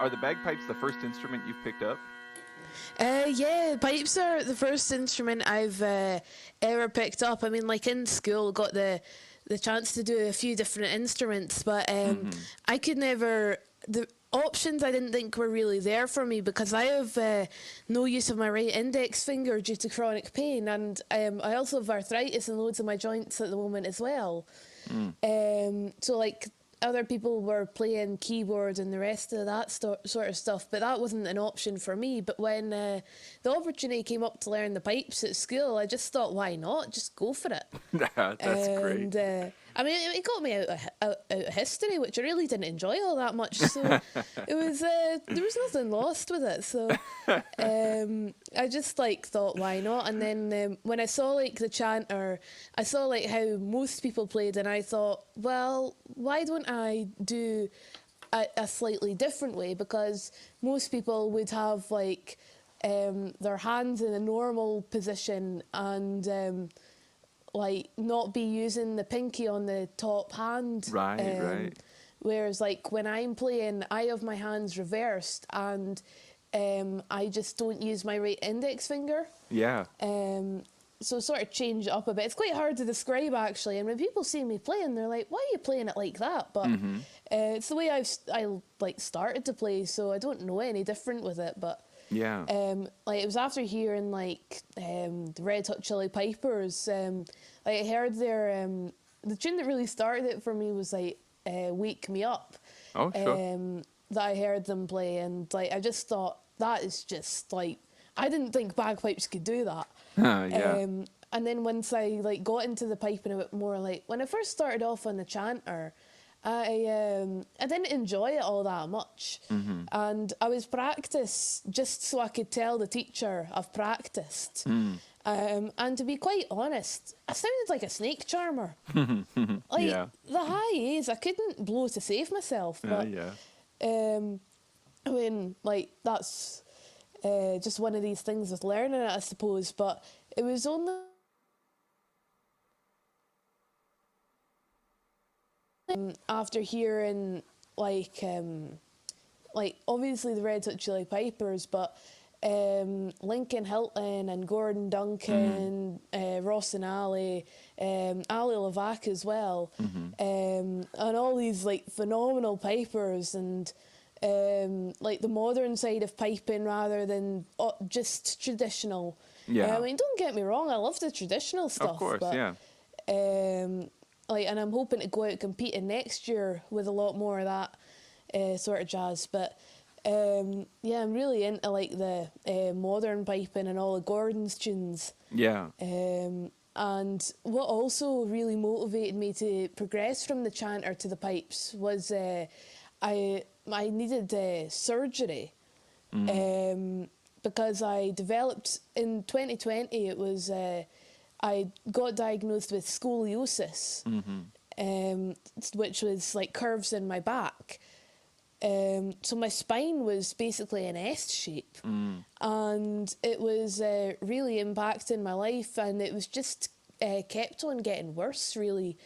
Are the bagpipes the first instrument you've picked up? Yeah, pipes are the first instrument I've ever picked up. I mean, like in school, got the chance to do a few different instruments, but I could never. The options I didn't think were really there for me because I have no use of my right index finger due to chronic pain, and I also have arthritis in loads of my joints at the moment as well. So like other people were playing keyboard and the rest of that sort of stuff, but that wasn't an option for me. But when the opportunity came up to learn the pipes at school, I just thought, why not? Just go for it. That's great. I mean, it got me out of history, which I really didn't enjoy all that much. So it was there was nothing lost with it. So I just like thought, why not? And then when I saw like the chanter, I saw like how most people played, and I thought, well, why don't I do a slightly different way? Because most people would have like their hands in a normal position and like not be using the pinky on the top hand. Right. Whereas like when I'm playing, I have my hands reversed and I just don't use my right index finger. Yeah. So sort of change it up a bit. It's quite hard to describe actually. And when people see me playing, they're like, "Why are you playing it like that?" But it's the way I like started to play, so I don't know any different with it. But yeah, like it was after hearing like the Red Hot Chili Pipers. Like I heard their the tune that really started it for me was like "Wake Me Up." Oh, sure. That I heard them play, and like I just thought that is just like I didn't think bagpipes could do that. Yeah. And then once I like got into the piping a bit more, like when I first started off on the chanter, I didn't enjoy it all that much, and I was practice just so I could tell the teacher I've practiced. And to be quite honest, I sounded like a snake charmer. Like Yeah. the high A's, I couldn't blow to save myself. But Yeah. I mean, like that's just one of these things with learning it, I suppose. But it was only after hearing like obviously the Red Hot Chili Pipers, but Lincoln Hilton and Gordon Duncan, Ross and Ali, Ali Levac as well, and all these like phenomenal pipers and like the modern side of piping rather than just traditional. Yeah. I mean, don't get me wrong, I love the traditional stuff. Of course, but, yeah. Like, and I'm hoping to go out competing next year with a lot more of that sort of jazz. But yeah, I'm really into like the modern piping and all of Gordon's tunes. Yeah. And what also really motivated me to progress from the chanter to the pipes was I needed surgery. Because I developed in 2020. It was I got diagnosed with scoliosis, which was like curves in my back. So my spine was basically an S shape, and it was really impacting my life, and it was just kept on getting worse, really.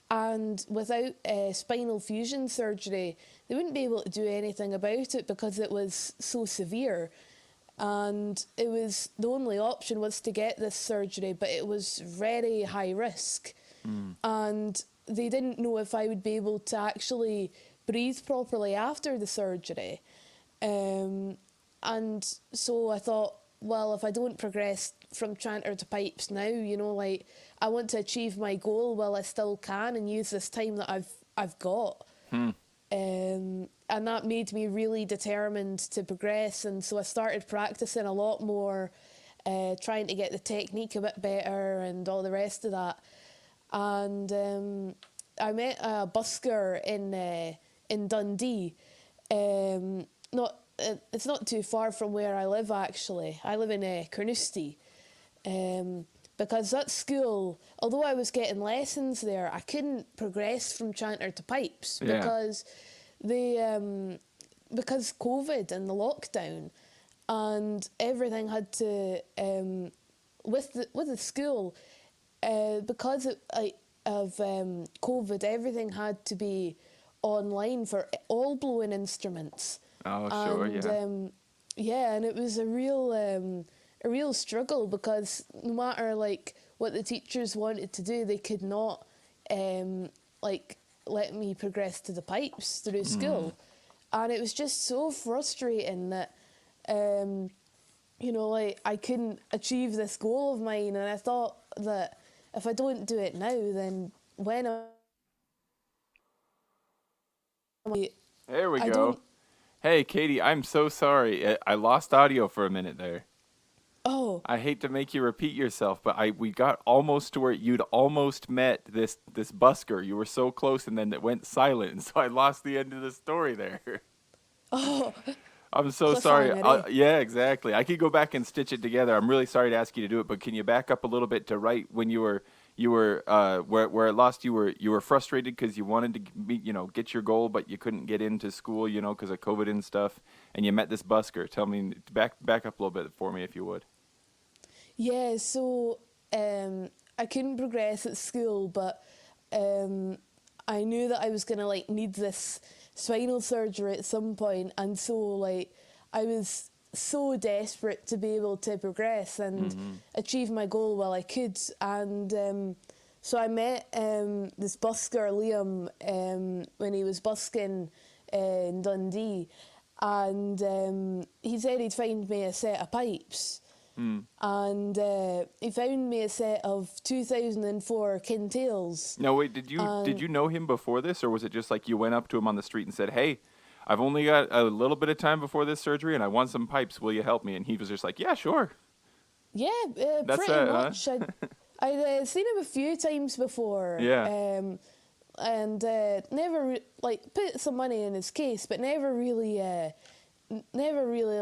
And without spinal fusion surgery, they wouldn't be able to do anything about it because it was so severe. And it was the only option was to get this surgery, but it was very high risk. And they didn't know if I would be able to actually breathe properly after the surgery. And so I thought, well, if I don't progress from chanter to pipes now, you know, like I want to achieve my goal while I still can and use this time that I've got. And that made me really determined to progress, and so I started practicing a lot more, trying to get the technique a bit better and all the rest of that. And I met a busker in Dundee. It's not too far from where I live actually. I live in Carnoustie. Because at school, although I was getting lessons there, I couldn't progress from chanter to pipes because because COVID and the lockdown and everything had to with the school because of COVID, everything had to be online for all blowing instruments. Oh, sure, And yeah. yeah, and it was a real struggle because no matter like what the teachers wanted to do, they could not like let me progress to the pipes through Mm. school, and it was just so frustrating that like I couldn't achieve this goal of mine, and I thought that if I don't do it now, then when There we I go. don't. Hey, Katie, I'm so sorry. I lost audio for a minute there. Oh, I hate to make you repeat yourself, but we got almost to where you'd almost met this busker. You were so close, and then it went silent, and so I lost the end of the story there. oh, I'm so sorry. cliffhanger, eh? Yeah, exactly. I could go back and stitch it together. I'm really sorry to ask you to do it, but can you back up a little bit to right when you were where it lost you were frustrated because you wanted to get your goal, but you couldn't get into school because of COVID and stuff, and you met this busker. Tell me back up a little bit for me if you would. Yeah, so I couldn't progress at school, but I knew that I was gonna like need this spinal surgery at some point, and so like I was so desperate to be able to progress and achieve my goal while I could, and so I met this busker Liam when he was busking in Dundee, and he said he'd find me a set of pipes. Mm. And he found me a set of 2004 Kintails. No, wait, did And you know him before this, or was it just like you went up to him on the street and said, "Hey, I've only got a little bit of time before this surgery, and I want some pipes. Will you help me?" And he was just like, "Yeah, sure." yeah, That's pretty it, huh? much. I'd seen him a few times before, Yeah. and never put some money in his case, but never really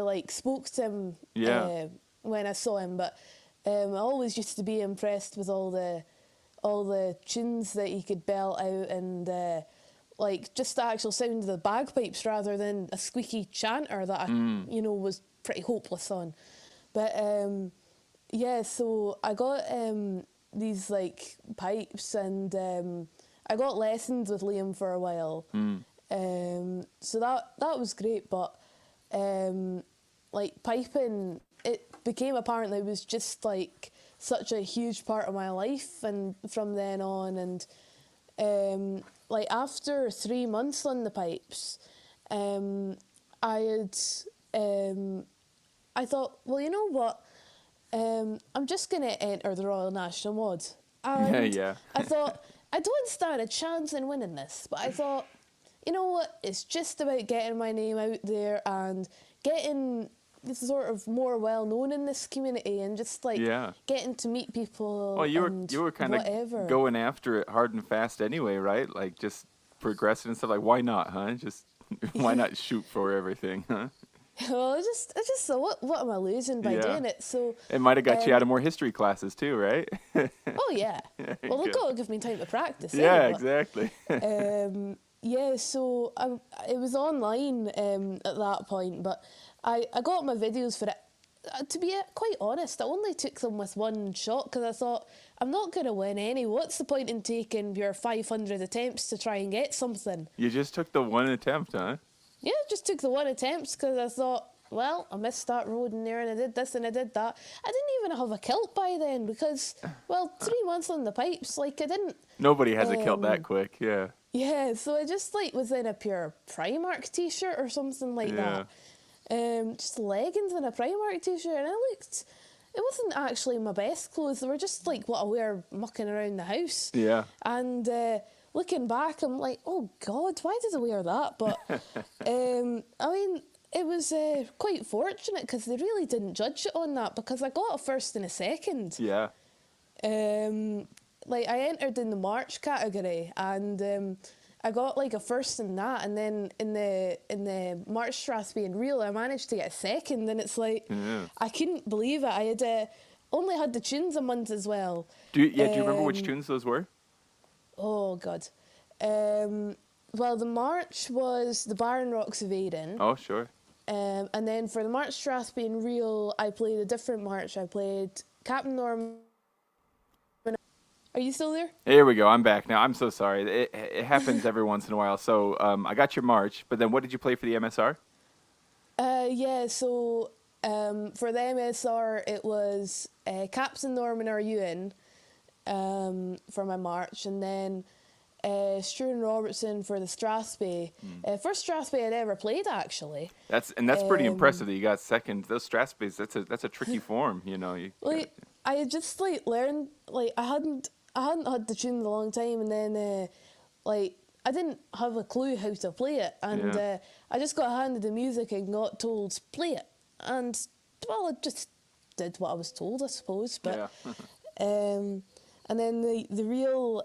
like spoke to him Yeah. when I saw him. But I always used to be impressed with all the tunes that he could belt out, and like just the actual sound of the bagpipes rather than a squeaky chanter that I was pretty hopeless on. But yeah, so I got these like pipes, and I got lessons with Liam for a while. Mm. So that was great, but like piping, it became apparent that it was just like such a huge part of my life, and from then on, and like after 3 months on the pipes, I had I thought, well, you know what, I'm just gonna enter the Royal National Mod, Yeah, and yeah. I thought I don't stand a chance in winning this, but I thought, you know what, it's just about getting my name out there and getting sort of more well known in this community, and just like Yeah. getting to meet people Well, you were and you were kind of whatever. going after it hard and fast anyway, right? Like just progressing and stuff. Like, why not, huh? Just why not shoot for everything, huh? Well, I just thought, what am I losing by Yeah. doing it? So, It might have got you out um, of more history classes too, right? oh yeah. There you Well, they've go. got to give me time to practice, eh? Yeah, But exactly. yeah, so it was online at that point, but I got my videos for it. To be quite honest, I only took them with one shot because I thought, I'm not going to win any. What's the point in taking your 500 attempts to try and get something? You just took the one attempt, huh? Yeah, I just took the one attempt because I thought, well, I missed that road in there, and I did this and I did that. I didn't even have a kilt by then because, well, 3 months on the pipes, like I didn't. Nobody has a kilt that quick. Yeah. Yeah, so I just like was in a pure Primark t-shirt or something like Yeah. that. Just leggings and a Primark t-shirt, and it wasn't actually my best clothes. They were just like what I wear mucking around the house. Yeah. And looking back, I'm like, oh God, why did I wear that? But I mean, it was quite fortunate because they really didn't judge it on that, because I got a first and a second. Yeah. Like I entered in the March category, and I got like a first in that, and then in the March Strathspey and Reel I managed to get a second, and it's like Yeah. I couldn't believe it. I had only had the tunes a month as well. Do you remember which Um, tunes those were? Oh God. Well, the March was the Barren Rocks of Aden. Oh, sure. And then for the March Strathspey and Reel, I played a different march. I played Captain Norman. Are you still there? Here we go. I'm back now. I'm so sorry. It happens every once in a while. So I got your march, but then what did you play for the MSR? Yeah, so for the MSR, it was Captain Norman R. Ewan for my march, and then Stuart Robertson for the Strathspey. First Strathspey I'd ever played, actually. That's pretty impressive that you got second. Those Strathspeys, that's a tricky form, you know. Like I had just like learned, like I hadn't had the tune in a long time, and then like I didn't have a clue how to play it, and Yeah. I just got handed the music and got told play it, and well, I just did what I was told, I suppose. But Yeah. and then the reel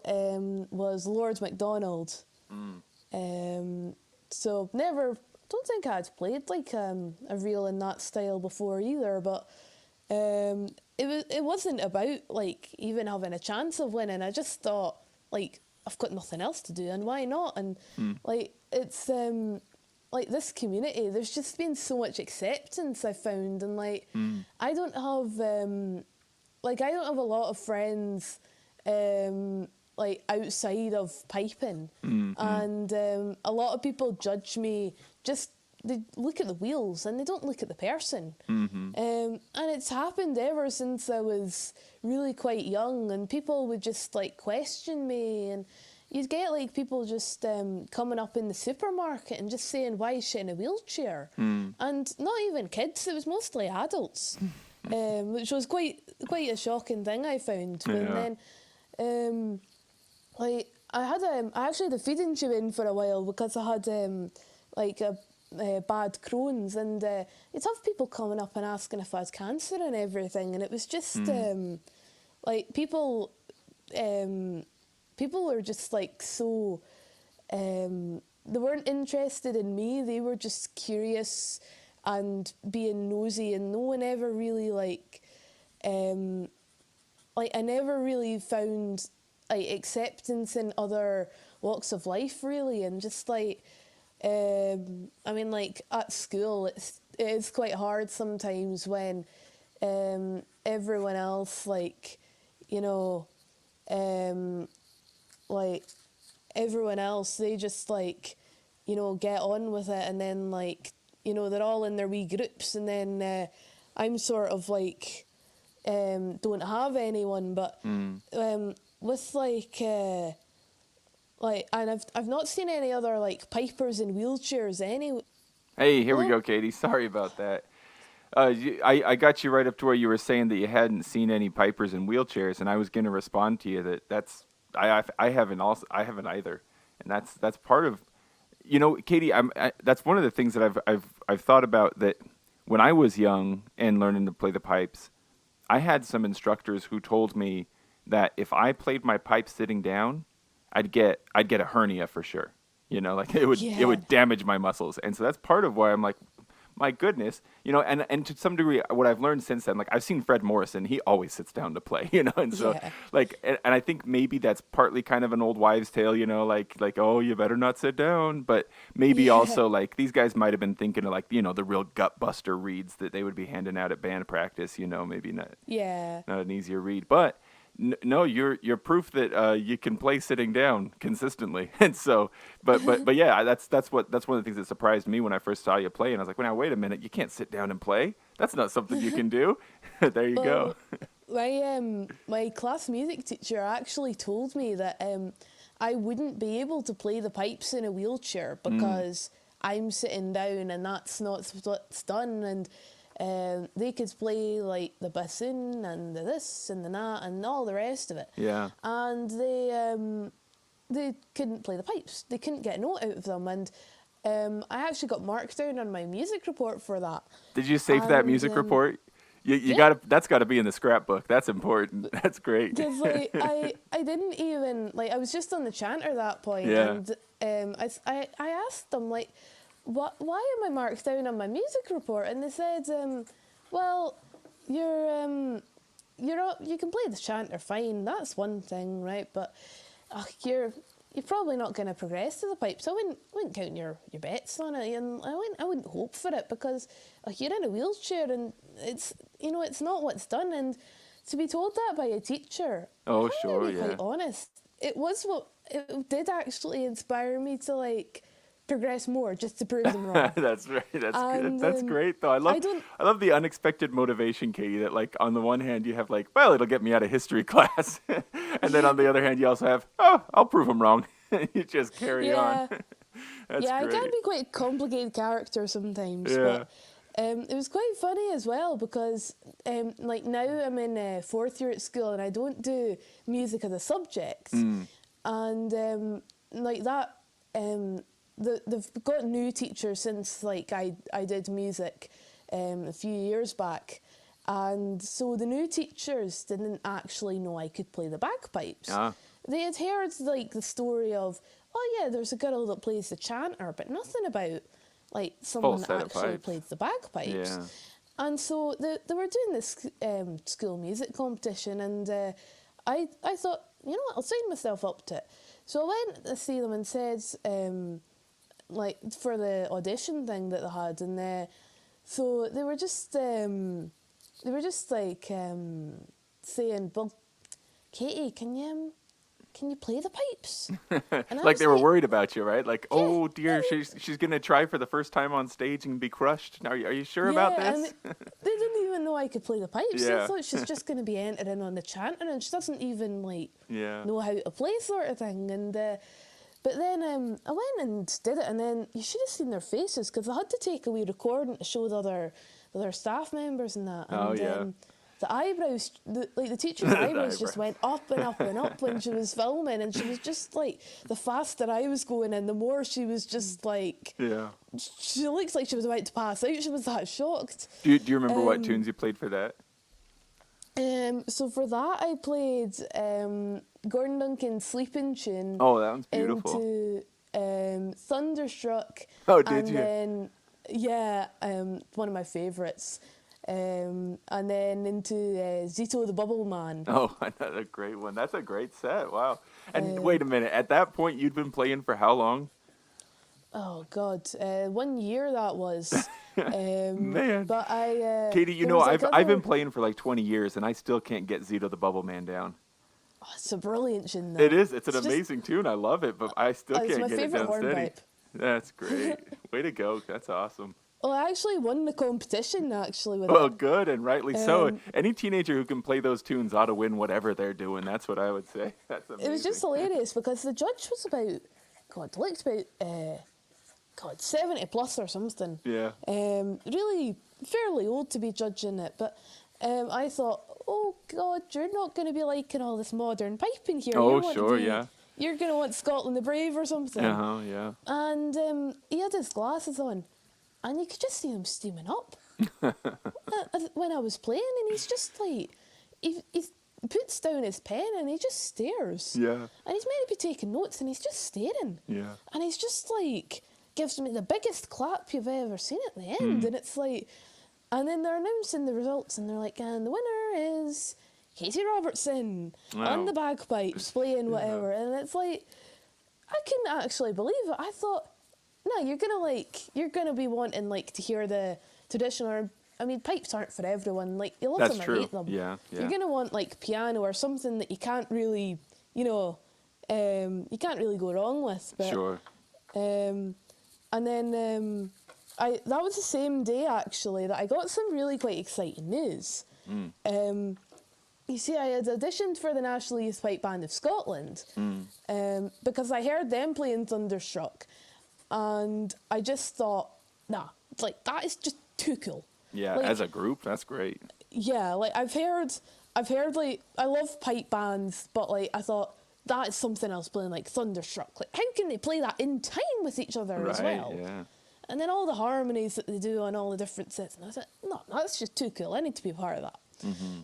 was Lord MacDonald. So don't think I'd played like a reel in that style before either, but it wasn't about like even having a chance of winning. I just thought like I've got nothing else to do and why not? And like it's like this community, there's just been so much acceptance I found, and like I don't have I don't have a lot of friends like outside of piping, and a lot of people judge me just. They look at the wheels and they don't look at the person. And it's happened ever since I was really quite young, and people would just like question me, and you'd get like people just coming up in the supermarket and just saying, why is she in a wheelchair? And not even kids, it was mostly adults, which was quite a shocking thing I found. Yeah. And then like I actually had a feeding tube in for a while because I had like a bad Crohn's, and you'd have people coming up and asking if I had cancer and everything, and it was just like people were just like so they weren't interested in me, they were just curious and being nosy, and no one ever really like I never really found like acceptance in other walks of life really, and just like I mean, like at school, it is quite hard sometimes when everyone else, like, you know, like everyone else, they just like, you know, get on with it, and then like, you know, they're all in their wee groups, and then I'm sort of like don't have anyone, but with like, and I've not seen any other like pipers in wheelchairs anyway. Hey, here we Oh, go, Katie. Sorry about that. I got you right up to where you were saying that you hadn't seen any pipers in wheelchairs, and I was going to respond to you that I haven't either, and that's part of, you know, Katie. That's one of the things that I've thought about, that when I was young and learning to play the pipes, I had some instructors who told me that if I played my pipe sitting down, I'd get a hernia for sure. You know, like it yeah, would damage my muscles, and so that's part of why I'm like, my goodness, you know, and to some degree, what I've learned since then, like I've seen Fred Morrison, he always sits down to play, you know, and so yeah, like, and I think maybe that's partly kind of an old wives' tale, you know, like oh, you better not sit down, but maybe yeah, also like these guys might have been thinking of like, you know, the real gut buster reads that they would be handing out at band practice, you know, maybe yeah. not an easier read, but. No, you're proof that you can play sitting down consistently, and so, but yeah, that's one of the things that surprised me when I first saw you play, and I was like, well, now wait a minute, you can't sit down and play. That's not something you can do. There you go. Well, my class music teacher actually told me that I wouldn't be able to play the pipes in a wheelchair because I'm sitting down, and that's not what's done, and they could play like the bassoon and the this and the that and all the rest of it. Yeah. And they couldn't play the pipes. They couldn't get a note out of them, and I actually got marked down on my music report for that. Did you save that And music report? You yeah, that's got to be in the scrapbook. That's important. That's great. because like I didn't even like I was just on the chanter that point, Yeah. and I asked them like, why am I marked down on my music report? And they said, well, you can play the chanter fine. That's one thing, right? But you're probably not going to progress to the pipes. I wouldn't count your bets on it, and I wouldn't hope for it, because you're in a wheelchair, and it's not what's done. And to be told that by a teacher, Oh, I'm sure, gonna be yeah. quite honest, it did actually inspire me to like progress more just to prove them wrong. That's right. That's good. And That's great though. I don't. I love the unexpected motivation, Katie, that like on the one hand you have like, well, it'll get me out of history class. And then on the other hand you also have, oh, I'll prove them wrong. You just carry on. Yeah, That's yeah, I great. can be quite a complicated character sometimes, Yeah. but it was quite funny as well because like now I'm in fourth year at school and I don't do music as a subject, and like that they've got new teachers since like I did music a few years back. And so the new teachers didn't actually know I could play the bagpipes. Ah. They had heard like the story of, oh yeah, there's a girl that plays the chanter, but nothing about like someone set that of actually pipes. plays the bagpipes. Yeah. And so they were doing this school music competition, and I thought, you know what, I'll sign myself up to it. So I went to see them and said, like for the audition thing that they had, and so they were just like saying, well, Katie, can you play the pipes? And I Like was they were worried about you, right? Like, oh dear, yeah. she's gonna try for the first time on stage and be crushed. Are you sure about and this? they didn't even know I could play the pipes. Yeah. They thought she's just going to be entering on the chanter, and she doesn't even like Yeah. know how to play, sort of thing. And but then I went and did it, and then you should have seen their faces because I had to take a wee recording to show the other staff members and that. And, Oh, yeah. the eyebrows, the teacher's eyebrows just went up and up and up when she was filming, and she was just like, the faster I was going and the more she was just like, Yeah. she looked like she was about to pass out. She was that shocked. Do you remember what tunes you played for that? So for that I played Gordon Duncan's Sleeping Tune. Oh, that one's beautiful. Into Thunderstruck. Oh, did and you? Then, yeah, one of my favourites. And then into Zito the Bubble Man. Oh, another great one. That's a great set. Wow. And wait a minute. At that point, you'd been playing for how long? Oh God, 1 year that was. Man. But Katie, you there know, was, like, I've been other- playing for like 20 years, and I still can't get Zito the Bubble Man down. Oh, it's a brilliant tune. It is. It's an just- amazing tune. I love it, but I still it's can't my get it favourite down steady. hornpipe. That's great. Way to go. That's awesome. Well, I actually won the competition actually with Well, it. good, and rightly so. Um, Any teenager who can play those tunes ought to win whatever they're doing. That's what I would say. That's amazing. It was just hilarious because the judge was looked about 70 plus or something. Yeah. Really fairly old to be judging it, but I thought, oh God, you're not going to be liking all this modern piping here. Oh, You want to sure, be- yeah. You're going to want Scotland the Brave or something. Uh-huh, yeah. And he had his glasses on, and you could just see him steaming up when I was playing, and he's just like, he puts down his pen and he just stares. Yeah. And he's meant to be taking notes, and he's just staring. Yeah. And he's just like, gives me the biggest clap you've ever seen at the end, and it's like, and then they're announcing the results, and they're like, and the winner is Katie Robertson Wow. on the bagpipes playing whatever, and it's like, I couldn't actually believe it. I thought, no, you're gonna be wanting like to hear the traditional. I mean, pipes aren't for everyone. Like, you love That's them true. or hate them. Yeah, yeah. You're gonna want like piano or something that you can't really, you can't really go wrong with. But, Sure. and then that was the same day actually that I got some really quite exciting news. You see, I had auditioned for the National Youth Pipe Band of Scotland because I heard them playing Thunderstruck, and I just thought, nah, it's like that is just too cool. Yeah, Like, as a group, that's great. yeah, like I've heard like I love pipe bands, but like I thought that is something else playing like Thunderstruck. Like how can they play that in time with each other as Right, well? yeah. And then all the harmonies that they do on all the different sets, and I thought, no, that's just too cool. I need to be a part of that.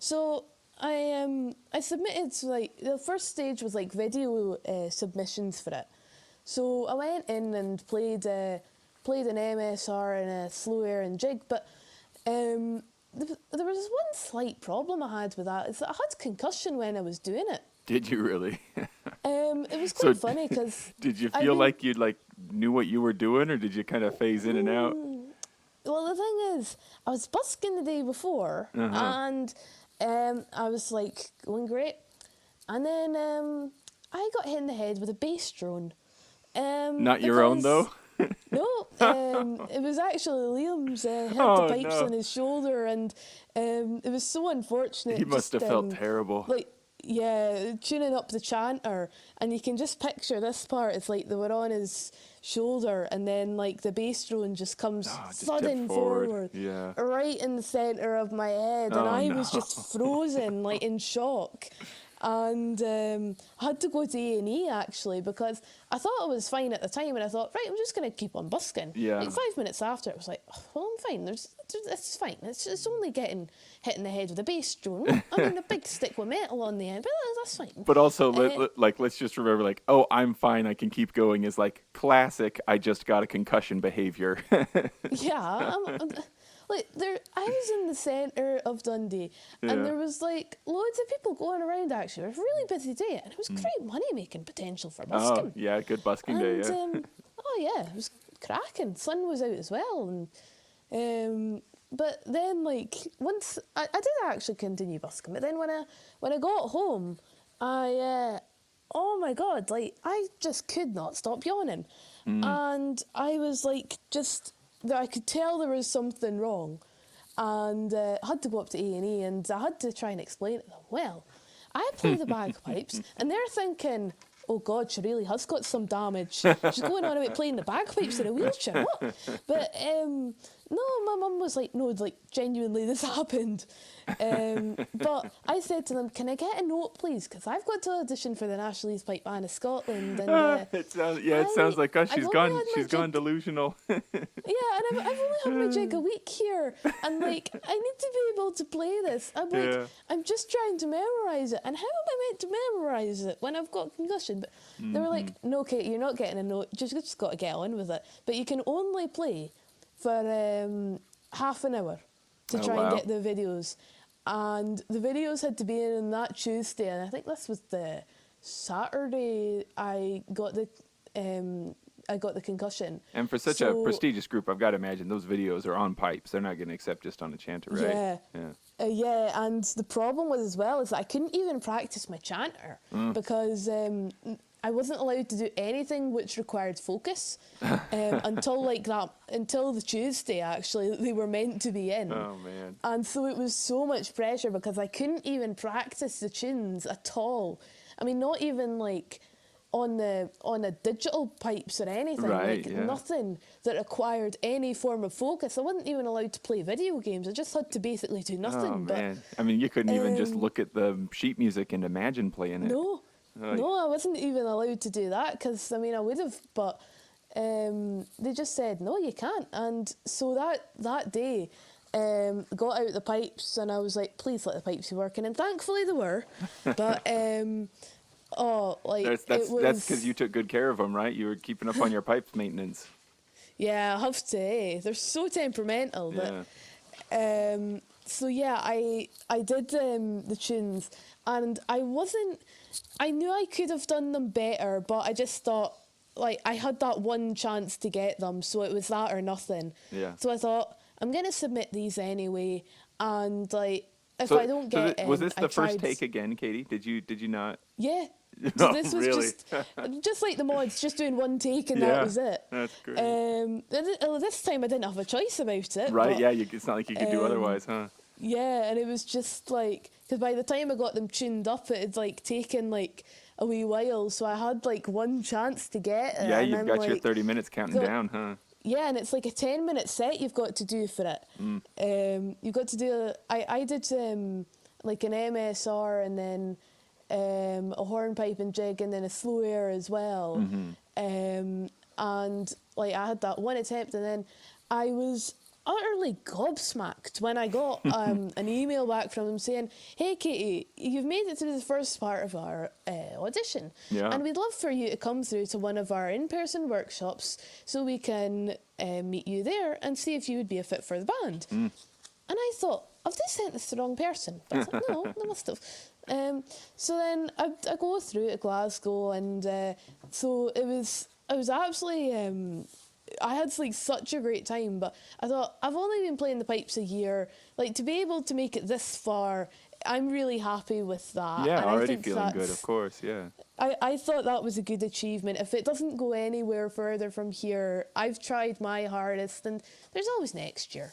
So I submitted like the first stage was like video submissions for it. So I went in and played an MSR and a slow air and jig, but there was one slight problem I had with that. Is that I had concussion when I was doing it. Did you really? It was So quite funny because Did you feel like you knew what you were doing, or did you kind of phase in and out? well, the thing is, I was busking the day before, and I was like going great, and then I got hit in the head with a bass drone. Not your own, because- though? No, it was actually Liam's had the Oh, pipes no. on his shoulder, and it was so unfortunate. He must just, have felt terrible. Like, yeah, tuning up the chanter, and you can just picture this part. It's like they were on his shoulder, and then like the bass drone just comes Just thudding tipped forward. forward, Yeah. right in the centre of my head, and Oh, I no. was just frozen, like in shock. And I had to go to A&E actually, because I thought I was fine at the time, and I thought, right, I'm just going to keep on busking. Yeah. Like 5 minutes after, it was like, oh, well, I'm fine. It's fine. It's only hitting the head with a bass drone. I mean, a big stick with metal on the end, but that's fine. But also, let's just remember, like, oh, I'm fine, I can keep going is like classic, I just got a concussion behavior. Yeah, like I was in the centre of Dundee, Yeah. and there was like loads of people going around. Actually, it was a really busy day, and it was great money making potential for busking. Oh, yeah, good busking day, yeah. Oh yeah, it was cracking. Sun was out as well, and but then like once I did actually continue busking, but then when I got home, oh my god, like I just could not stop yawning, and I was like I could tell there was something wrong, and I had to go up to A&E, and I had to try and explain to them, well, I play the bagpipes, and they're thinking, oh God, she really has got some damage. She's going on about playing the bagpipes in a wheelchair, what? But no, my mum was like, no, like genuinely this happened. But I said to them, can I get a note, please? Because I've got to audition for the National Youth Pipe Band of Scotland. And It sounds like us. I've She's only had my gone jig- delusional. Yeah, and I've only had my jig a week here, and like I need to be able to play this. I'm like, Yeah. I'm just trying to memorise it, and how am I meant to memorise it when I've got concussion? But they were like, no, Kate, you're not getting a note. Just got to get on with it. But you can only play for half an hour to Oh, try wow. and get the videos, and the videos had to be in on that Tuesday, and I think this was the Saturday I got the concussion. And for such a prestigious group, I've got to imagine those videos are on pipes. They're not going to accept just on a chanter, right? Yeah. Yeah, and the problem was as well is that I couldn't even practice my chanter because I wasn't allowed to do anything which required focus until the Tuesday actually that they were meant to be in. Oh, man. And so it was so much pressure because I couldn't even practice the tunes at all. I mean, not even like on the digital pipes or anything, Right, like yeah. nothing that required any form of focus. I wasn't even allowed to play video games. I just had to basically do nothing. Oh, but man. I mean, you couldn't even just look at the sheet music and imagine playing it. no, I wasn't even allowed to do that because, I mean, I would have, but they just said, no, you can't. And so that day, got out the pipes and I was like, please let the pipes be working. And thankfully they were. But, That's because you took good care of them, right? You were keeping up on your pipes maintenance. Yeah, I have to. They're so temperamental. Yeah. But, so yeah, I did the tunes, and I knew I could have done them better, but I just thought, like, I had that one chance to get them, so it was that or nothing. Yeah. So I thought, I'm going to submit these anyway, and, like, if I don't get was in, this I the first tried- take again, Katie? Did you not? Yeah. No, So this was really? just like the mods, just doing one take and Yeah, that was it. that's great. This time I didn't have a choice about it. Right, but, yeah, it's not like you could do otherwise, huh? Yeah, and it was just like, because by the time I got them tuned up, it had like taken like a wee while, so I had like one chance to get it. Yeah, and you've I'm got your like, 30 minutes counting go- down, huh? Yeah, and it's like a 10-minute set you've got to do for it. You've got to do. I did like an MSR and then a hornpipe and jig and then a slow air as well. And like I had that one attempt and then I was utterly gobsmacked when I got an email back from them saying, hey Katie, you've made it through the first part of our audition, Yeah. and we'd love for you to come through to one of our in-person workshops so we can meet you there and see if you would be a fit for the band. And I thought, have they sent this to the wrong person? But I thought, no, they must have. So then I go through to Glasgow, and so it was absolutely. I had like such a great time, but I thought I've only been playing the pipes a year. Like to be able to make it this far I'm really happy with that. Yeah, and I already think feeling good, of course, yeah. I thought that was a good achievement. If it doesn't go anywhere further from here, I've tried my hardest, and there's always next year.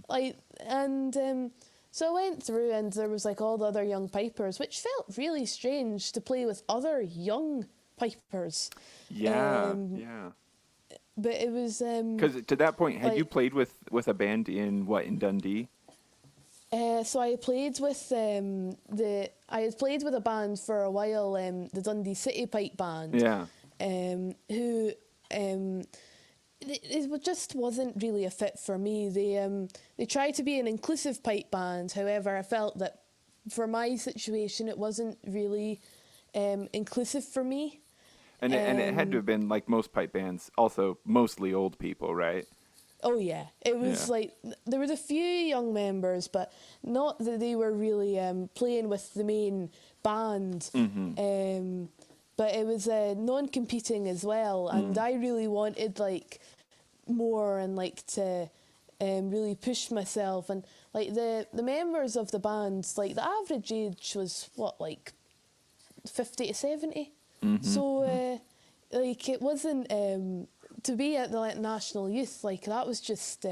Like, and so I went through, and there was like all the other young pipers, which felt really strange to play with other young pipers. Yeah, But it was Because to that point, had you like played with a band in Dundee? so I played with I had played with a band for a while, the Dundee City Pipe Band. Yeah. Who it just wasn't really a fit for me. They tried to be an inclusive pipe band. However, I felt that for my situation, it wasn't really inclusive for me. And it had to have been, like most pipe bands, also mostly old people, right? Oh yeah, it was Yeah. like there was a few young members, but not that they were really playing with the main band. But it was non-competing as well, and I really wanted like more and like to really push myself, and like the members of the band, like the average age was what, like 50 to 70. So like it wasn't to be at the like, national youth, like that was just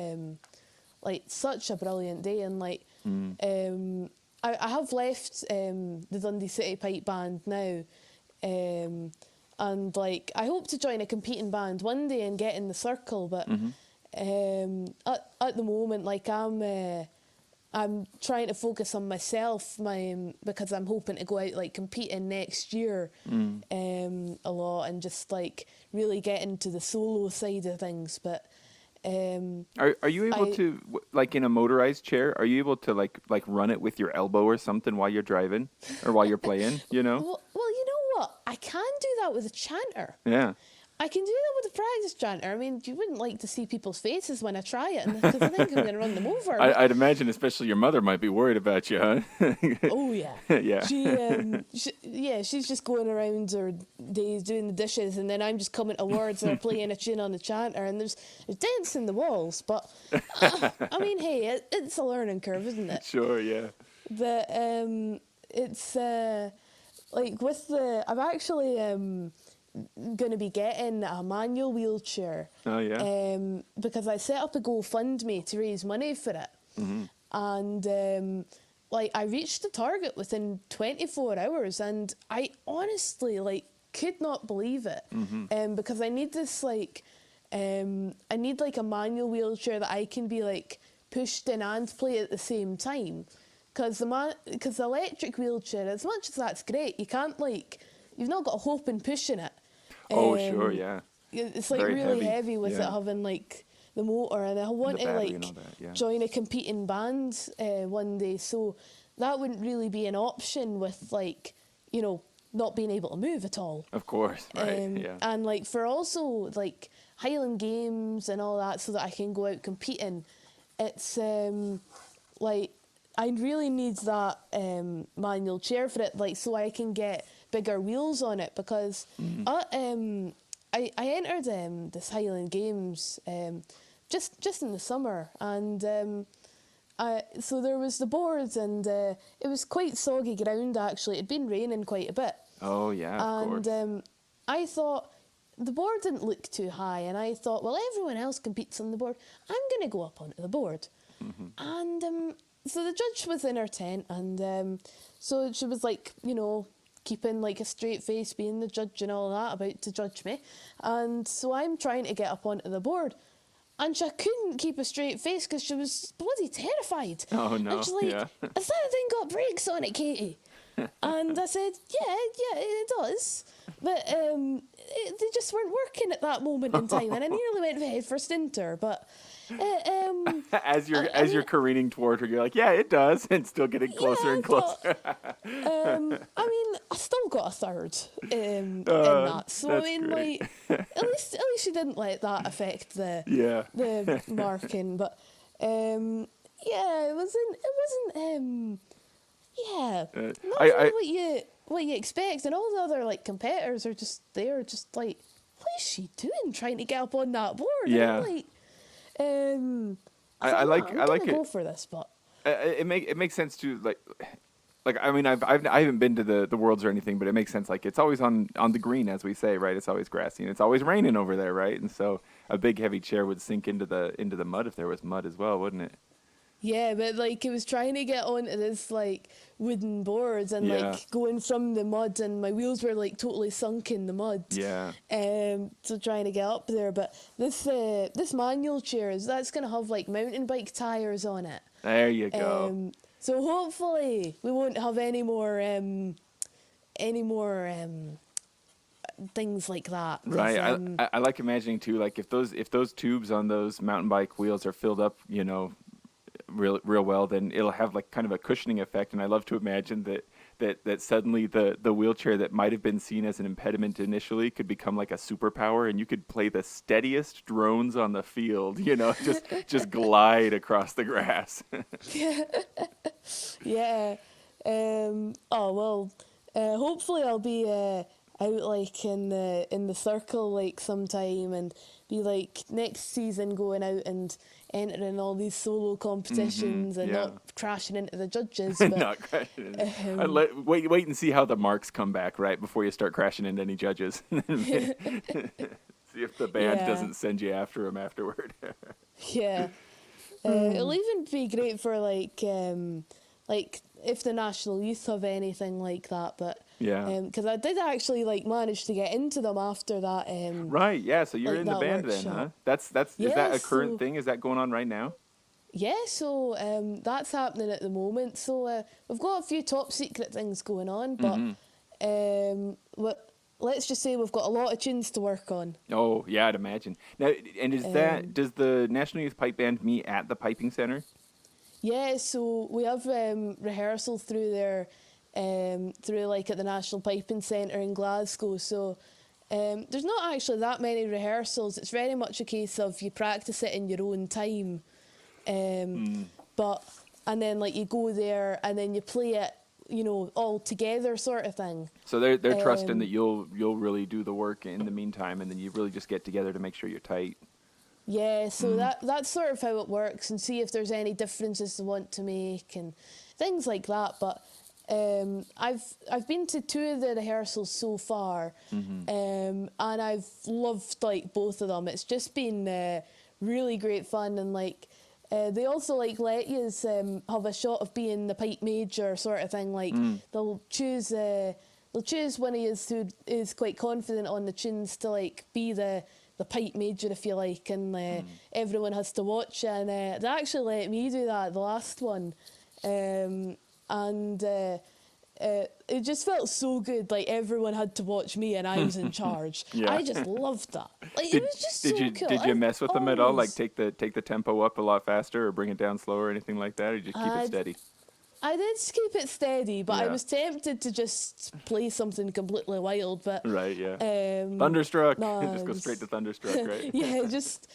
like such a brilliant day. And like I have left the Dundee City Pipe Band now, and like I hope to join a competing band one day and get in the circle, but at the moment, like I'm trying to focus on myself, because I'm hoping to go out like competing next year a lot, and just like really get into the solo side of things. But Are you able to, like in a motorized chair, are you able to like run it with your elbow or something while you're driving or while you're playing, you know? well, you know what? I can do that with a chanter. Yeah. I can do that with a practice chanter. I mean, you wouldn't like to see people's faces when I try it, because I think I'm going to run them over. But I'd imagine especially your mother might be worried about you, huh? oh yeah, Yeah. She's just going around her days doing the dishes, and then I'm just coming to words or playing a tune on the chanter, and there's dents in the walls. But I mean, hey, it's a learning curve, isn't it? Sure, yeah. But it's like with I'm actually going to be getting a manual wheelchair. Oh, yeah. Because I set up a GoFundMe to raise money for it. And like I reached the target within 24 hours, and I honestly like could not believe it. Because I need this like I need like a manual wheelchair that I can be like pushed in and play at the same time. Because the electric wheelchair, as much as that's great, you can't like, you've not got a hope in pushing it. Oh, sure, yeah. It's like Very really heavy with yeah. it having like the motor, and I want The to battery like and all that, yeah. join a competing band one day, so that wouldn't really be an option with like, you know, not being able to move at all. Of course, right, yeah. And like for also like Highland Games and all that, so that I can go out competing, it's like I really need that manual chair for it, like so I can get bigger wheels on it, because I entered this Highland Games just in the summer, and so there was the boards, and it was quite soggy ground actually. It'd been raining quite a bit. Oh yeah, of course. And I thought the board didn't look too high, and I thought, well, everyone else competes on the board, I'm going to go up onto the board. And so the judge was in her tent, and so she was like, you know, keeping like a straight face, being the judge and all that, about to judge me. And so I'm trying to get up onto the board, and she couldn't keep a straight face because she was bloody terrified. Oh no, and she's like, yeah. has that thing got brakes on it, Katie? And I said, yeah, it does. But they just weren't working at that moment in time, and I nearly went head first into her. But As you're careening toward her, you're like, yeah, it does, and still getting closer and closer. I mean, I still got a third in that. So I mean, great. like, at least she didn't let that affect the marking. But yeah, it wasn't. Yeah, not really what you expect, and all the other like competitors are just there, just like, what is she doing, trying to get up on that board? Yeah. And I'm like, I like I'm gonna it. go for this, but It makes sense to like. like I mean I haven't been to the Worlds or anything, but it makes sense. Like it's always on the green, as we say, right? It's always grassy and it's always raining over there, right? And so a big heavy chair would sink into the mud if there was mud as well, wouldn't it? Yeah, but like it was trying to get onto this like wooden boards and Yeah. like going from the mud, and my wheels were like totally sunk in the mud. Yeah. So trying to get up there, but this manual chair that's gonna have like mountain bike tires on it. There you go. So hopefully we won't have any more things like that. 'Cause, Right. I like imagining too, like if those tubes on those mountain bike wheels are filled up, real well, then it'll have like kind of a cushioning effect. And I love to imagine that suddenly the wheelchair that might have been seen as an impediment initially could become like a superpower, and you could play the steadiest drones on the field, just glide across the grass. Yeah. Oh well. Hopefully I'll be out like in the circle like sometime, and be like next season going out and entering all these solo competitions and yeah. not crashing into the judges. But, Not crashing. Wait and see how the marks come back right before you start crashing into any judges. See if the band Yeah. doesn't send you after them afterward. yeah. It'll even be great for like if the national youth have anything like that, but Yeah. because I did actually like manage to get into them after that. Right, yeah. So you're like in the that band then, huh? workshop. That's is Yeah, that a current so- thing? Is that going on right now? Yeah, so that's happening at the moment. So we've got a few top secret things going on, but let's just say we've got a lot of tunes to work on. Oh, yeah, I'd imagine. Now, and does the National Youth Pipe Band meet at the Piping Center? Yeah, so we have rehearsals through there, through like at the National Piping Centre in Glasgow. So there's not actually that many rehearsals. It's very much a case of you practice it in your own time, but and then like you go there and then you play it, all together sort of thing. So they're trusting that you'll really do the work in the meantime, and then you really just get together to make sure you're tight. Yeah, so that's sort of how it works, and see if there's any differences they want to make and things like that. But I've been to 2 of the rehearsals so far, and I've loved like both of them. It's just been really great fun, and like they also like let you have a shot of being the pipe major sort of thing. Like they'll choose one of you who is quite confident on the tunes to like be the pipe major, if you like, and everyone has to watch. And they actually let me do that, the last one, and it just felt so good. Like everyone had to watch me, and I was in charge. Yeah. I just loved that. Like it was just so cool. Did you mess with them at all? Like always- take the tempo up a lot faster, or bring it down slower, or anything like that, or just keep it I'd- steady? I did keep it steady, but I Yeah. was tempted to just play something completely wild. But Right, yeah. Thunderstruck. no, Just go it straight to was- Thunderstruck, right? yeah, just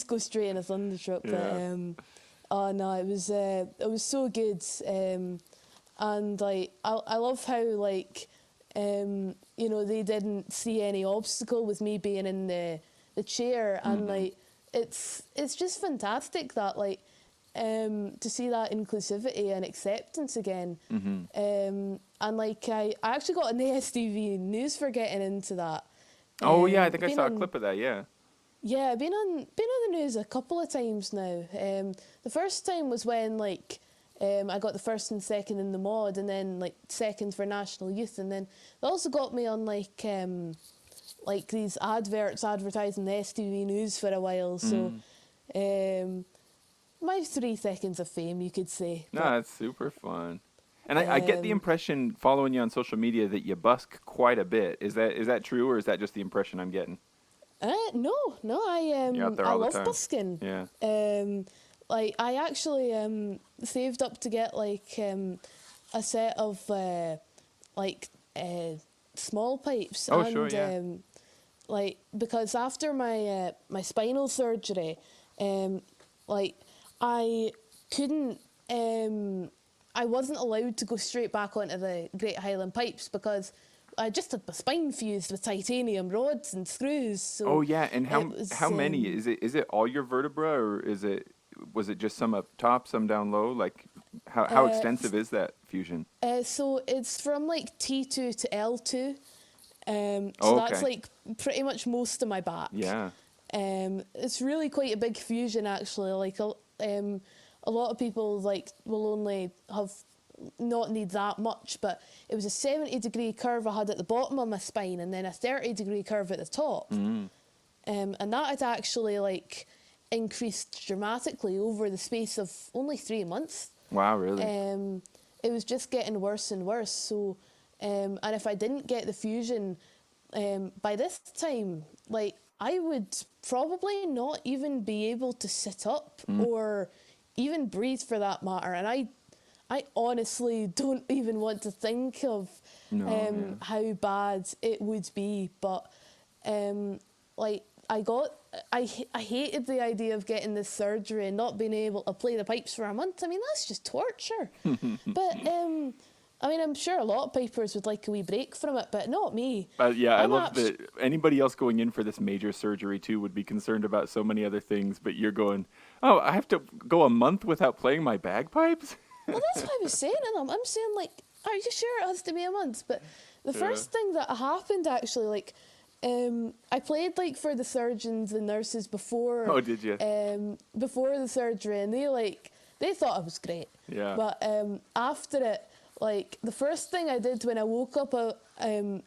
go straight in a thunderstruck. Yeah. But oh no, it was so good. And like I love how like they didn't see any obstacle with me being in the chair, and like it's just fantastic that like to see that inclusivity and acceptance again. And like I actually got an ASTV news for getting into that. Oh yeah, I think I been saw a on- clip of that. Yeah. Yeah, I've been on the news a couple of times now. The first time was when like I got the first and second in the mod, and then like second for National Youth, and then they also got me on like these adverts advertising the STV news for a while. So my 3 seconds of fame, you could say. No, that's super fun. And I get the impression following you on social media that you busk quite a bit. Is that true, or is that just the impression I'm getting? No, You're out there I all the love time. busking. Yeah. Like I actually saved up to get like a set of small pipes. Oh, and, sure, yeah. Like because after my my spinal surgery, like I couldn't. I wasn't allowed to go straight back onto the Great Highland pipes because I just had my spine fused with titanium rods and screws. So Oh yeah, and it was, how many is it? Is it all your vertebra, or was it just some up top, some down low? Like How extensive is that fusion? So it's from like T2 to L2. So Oh, that's okay. like pretty much most of my back. Yeah. It's really quite a big fusion actually. Like a lot of people like will only have not need that much, but it was a 70-degree curve I had at the bottom of my spine, and then a 30-degree curve at the top. And that had actually like increased dramatically over the space of only 3 months. Wow, really? It was just getting worse and worse. So, and if I didn't get the fusion by this time, like I would probably not even be able to sit up or even breathe for that matter. And I honestly don't even want to think of how bad it would be. But like I hated the idea of getting this surgery and not being able to play the pipes for a month. I mean, that's just torture. But I mean, I'm sure a lot of pipers would like a wee break from it, but not me. Yeah, I I'm love that anybody else going in for this major surgery too would be concerned about so many other things, but you're going, oh, I have to go a month without playing my bagpipes? Well, that's what I was saying to them. I'm saying, like, are you sure it has to be a month? But the first thing that happened, actually, like, I played, like, for the surgeons and nurses before. Oh, did you? Before the surgery, and they thought I was great. Yeah. But after it, like, the first thing I did when I woke up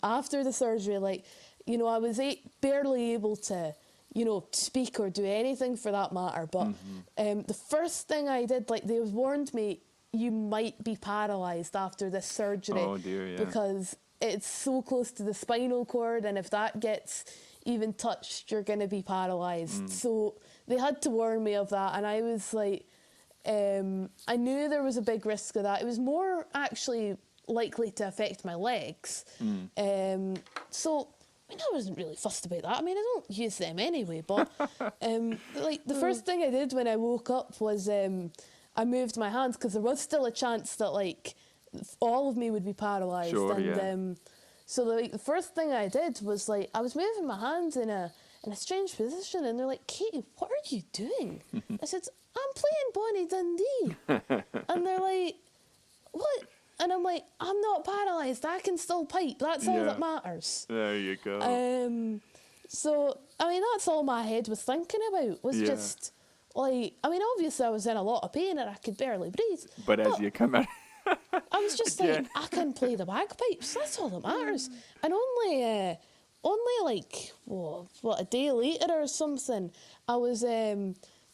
after the surgery, like, you know, I was barely able to, you know, speak or do anything for that matter. But the first thing I did, like, they warned me, you might be paralysed after this surgery. Oh, dear, yeah. Because it's so close to the spinal cord, and if that gets even touched, you're going to be paralysed. So they had to warn me of that, and I was like, I knew there was a big risk of that. It was more actually likely to affect my legs. So, I mean, I wasn't really fussed about that. I mean, I don't use them anyway, but like the first thing I did when I woke up was I moved my hands, because there was still a chance that like all of me would be paralysed. Sure, and yeah. so like the first thing I did was like I was moving my hands in a strange position, and they're like, Katie, what are you doing? I said, I'm playing Bonnie Dundee. And they're like, what? And I'm like, I'm not paralysed, I can still pipe, that's all that matters. There you go. So, I mean, that's all my head was thinking about, was just, like, I mean, obviously I was in a lot of pain and I could barely breathe. But as you come out... I was just like, I can play the bagpipes, that's all that matters. And only like, a day later or something, I was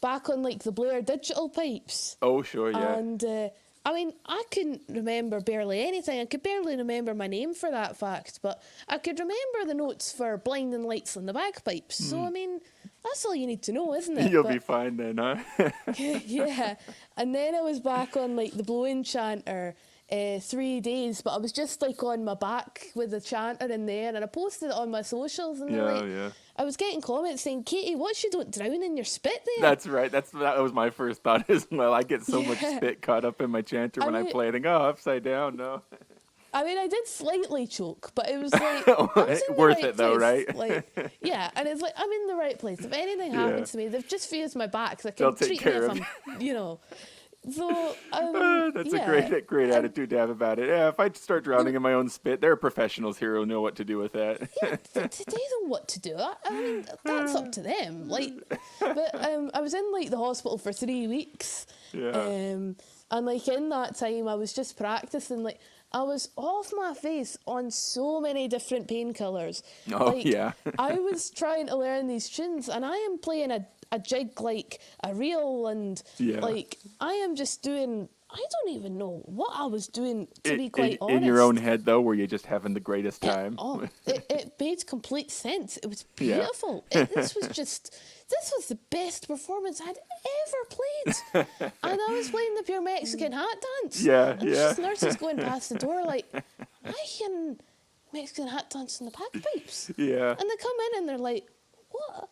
back on like the Blair digital pipes. Oh, sure, yeah. And I mean, I couldn't remember barely anything. I could barely remember my name for that fact, but I could remember the notes for Blinding Lights on the Bagpipes. So, I mean, that's all you need to know, isn't it? You'll be fine then, huh? Yeah. And then I was back on, like, the blowing chanter 3 days, but I was just, like, on my back with the chanter in there, and I posted it on my socials, and I was getting comments saying, Katie, watch you don't drown in your spit there. That's right. That was my first thought as well. I get so much spit caught up in my chanter when I play. I think, oh, upside down, no. I mean, I did slightly choke, but it was like, I was in worth the right it though, place. right? Like, yeah, and it's like, I'm in the right place. If anything happens to me, they've just fused my back. They They'll can take treat me care if of I'm, you know. So, that's a great attitude to have about it. Yeah, if I start drowning in my own spit, there are professionals here who know what to do with that. Yeah, they know what to do. I mean, that's up to them. Like, but I was in like the hospital for 3 weeks. Yeah. And like in that time, I was just practicing. Like, I was off my face on so many different painkillers. Oh, like, yeah. I was trying to learn these tunes, and I am playing a jig like a reel, and like I am just doing, I don't even know what I was doing, to be quite honest. In your own head though, were you just having the greatest time? It made complete sense. It was beautiful. This was the best performance I'd ever played. And I was playing the pure Mexican hat dance. And there's just nurses going past the door like, I can Mexican hat dance in the bagpipes. Yeah. And they come in and they're like, what?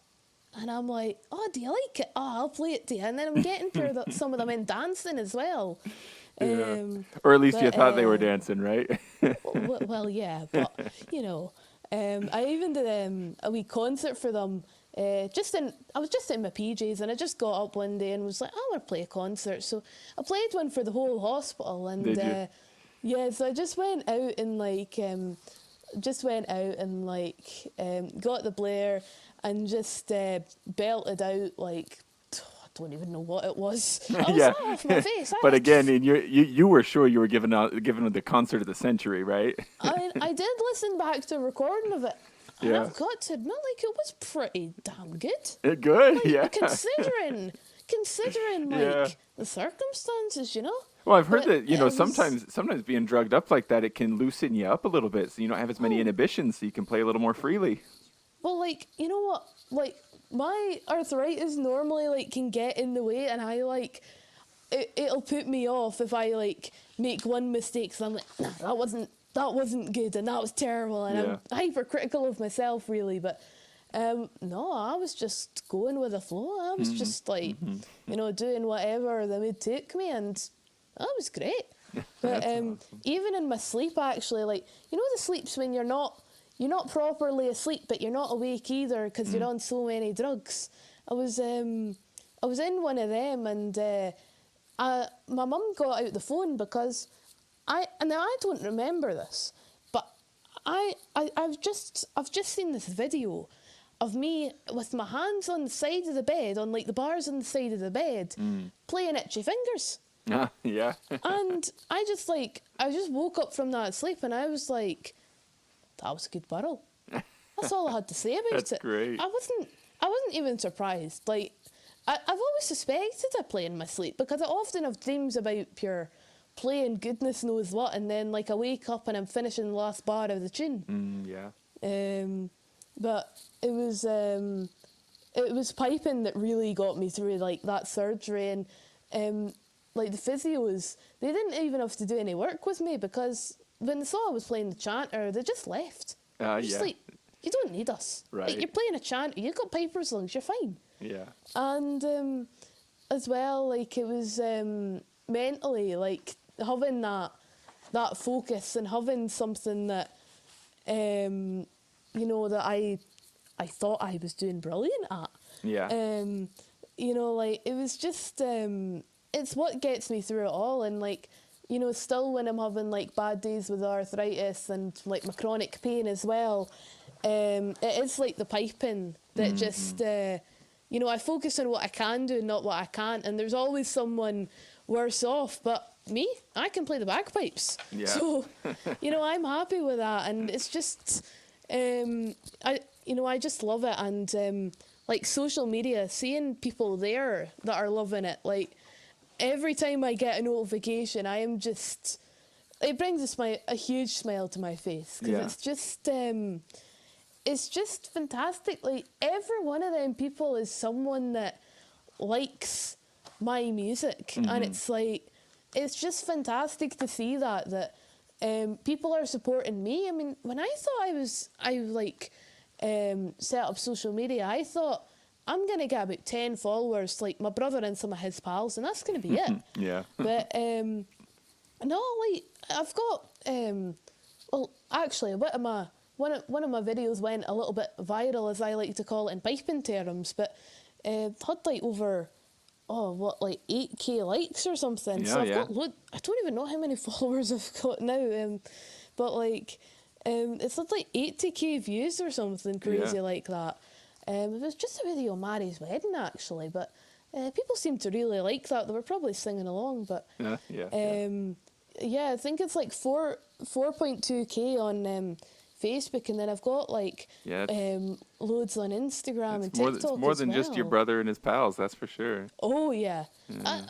And I'm like, oh, do you like it? Oh, I'll play it to you. And then I'm getting some of them in dancing as well. Or at least you thought they were dancing, right? Well, yeah, but, you know, I even did a wee concert for them I was just in my PJs, and I just got up one day and was like, I want to play a concert. So I played one for the whole hospital, and Did you? yeah, so I just went out and got the Blair and just belted out like, I don't even know what it was. I was Yeah. off my face. But again, you were sure you were given the concert of the century, right? I did listen back to a recording of it, and Yeah. I've got to admit, like, it was pretty damn good. Good, Like, yeah. considering Yeah. the circumstances, you know. Well, I've heard But that, it was, sometimes being drugged up like that, it can loosen you up a little bit, so you don't have as many inhibitions, so you can play a little more freely. well, like, you know what, like, my arthritis normally like can get in the way, and I like it'll put me off if I like make one mistake. So I'm like, nah, that wasn't good, and that was terrible, and Yeah. I'm hypercritical of myself, really. But no, I was just going with the flow. I was just like, doing whatever the mood took me, and that was great. But That's awesome. even in my sleep, actually, like, you know, the sleeps when you're not properly asleep, but you're not awake either because you're on so many drugs. I was in one of them, and my mum got out the phone because I don't remember this, but I've just seen this video of me with my hands on the side of the bed, on like the bars on the side of the bed, playing Itchy Fingers. Yeah. And I just woke up from that sleep, and I was like, that was a good barrel. That's all I had to say about That's it. great. I wasn't even surprised. Like, I've always suspected I play in my sleep because I often have dreams about pure playing goodness knows what, and then like I wake up and I'm finishing the last bar of the tune. Yeah. But it was piping that really got me through like that surgery, and like the physios, they didn't even have to do any work with me because when they saw I was playing the chanter, they just left. Just Yeah. like, you don't need us. Right. Like, you're playing a chanter, you've got piper's lungs, you're fine. Yeah. And as well, like, it was mentally, like, having that focus and having something that that I thought I was doing brilliant at. Yeah. Like, it was just it's what gets me through it all. And like, still when I'm having like bad days with arthritis and like my chronic pain as well, it is like the piping that just I focus on what I can do, not what I can't, and there's always someone worse off, but me, I can play the bagpipes. Yeah. So, I'm happy with that, and it's just, I just love it, and like social media, seeing people there that are loving it, like every time I get a notification, I am just, it brings a huge smile to my face because it's just fantastic. Like, every one of them people is someone that likes my music, and it's like, it's just fantastic to see that people are supporting me. I mean, when I thought I set up social media, I thought I'm gonna get about 10 followers, like my brother and some of his pals, and that's gonna be it. Yeah. But no, like, I've got well, actually, one of my videos went a little bit viral, as I like to call it in piping terms, but had like over 8k likes or something. Yeah, So I've yeah. got I don't even know how many followers I've got now, but like it's had like 80k views or something crazy like that. It was just a video of Mary's wedding, actually, but people seem to really like that. They were probably singing along, but I think it's like 4.2k on Facebook, and then I've got like loads on Instagram and TikTok. It's more than as just your well. brother and his pals, that's for sure. Oh yeah, my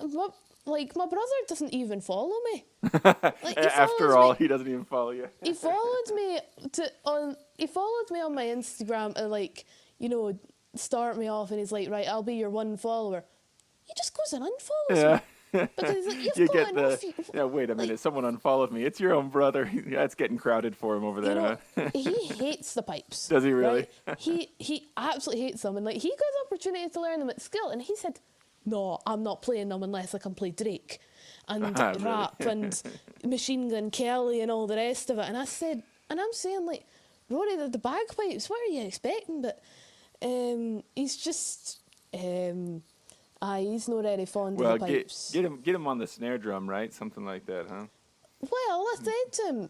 brother doesn't even follow me. Like, After all, he doesn't even follow you. he followed me on my Instagram to start me off, and he's like, right, I'll be your one follower. He just goes and unfollows me. Because he's like, You you've got get enough. yeah, wait a minute, someone unfollowed me. It's your own brother. Yeah, it's getting crowded for him over there. Huh? He hates the pipes. Does he really? Right? He absolutely hates them, and like, he got the opportunity to learn them at school, and he said, no, I'm not playing them unless I can play Drake and Really? rap and Machine Gun Kelly and all the rest of it. And I'm saying, like, Rory, they're the bagpipes, what are you expecting? But He's just, he's not very fond Well, of the pipes. get him on the snare drum, right? Something like that, huh? Well, I said to him,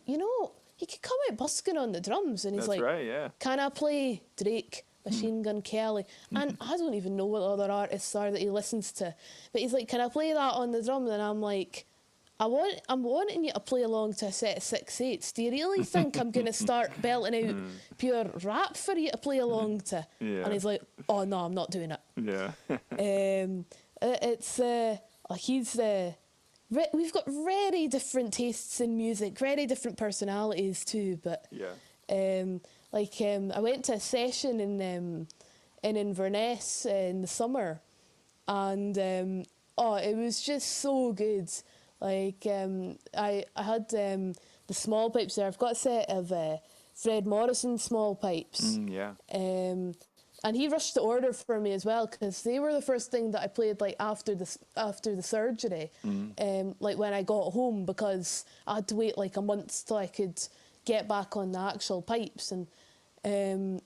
he could come out busking on the drums, and he's That's like, right, yeah. "Can I play Drake, Machine Gun Kelly?" And I don't even know what other artists are that he listens to, but he's like, "Can I play that on the drums?" And I'm like, I'm wanting you to play along to a set of 6/8s. Do you really think I'm going to start belting out pure rap for you to play along to? Yeah. And he's like, "Oh no, I'm not doing it." Yeah. It's we've got very different tastes in music, very different personalities too. But Yeah. I went to a session in Inverness in the summer, and it was just so good. Like I had the small pipes there. I've got a set of Fred Morrison small pipes. Yeah. And he rushed the order for me as well, because they were the first thing that I played like after the surgery, like when I got home, because I had to wait like a month till I could get back on the actual pipes. And I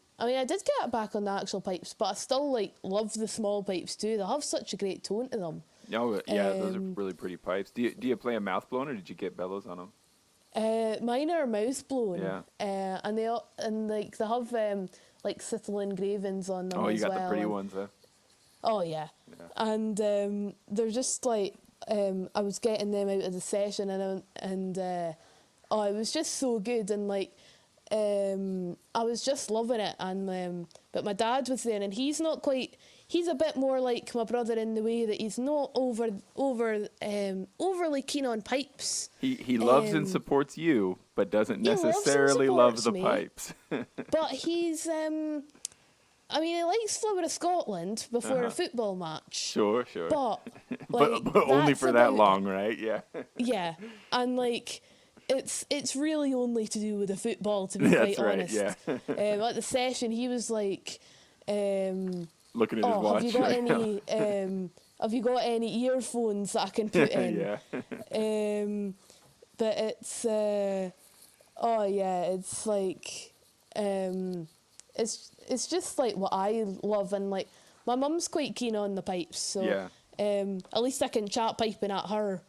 did get back on the actual pipes, but I still like love the small pipes too. They have such a great tone to them. Oh, yeah, those are really pretty pipes. Do you play a mouth blown, or did you get bellows on them? Mine are mouth blown. Yeah. And they have like subtle engravings on them. Oh, you as got well. the pretty ones, huh? Oh yeah. And they're just like I was getting them out of the session, and it was just so good, and like I was just loving it. And but my dad was there, and he's a bit more like my brother in the way that he's not overly keen on pipes. He loves and supports you, but doesn't He loves and necessarily love the supports me. pipes. But he's he likes Flower of Scotland before a football match. Sure. But like, but only that's for that about- long, right? Yeah. Yeah, and like it's really only to do with the football, to be That's quite right, honest. yeah. At the session, he was like, Looking at his watch. have you got any earphones that I can put in? Yeah. But it's it's like it's just like what I love, and like my mum's quite keen on the pipes, so Yeah. at least I can chat piping at her.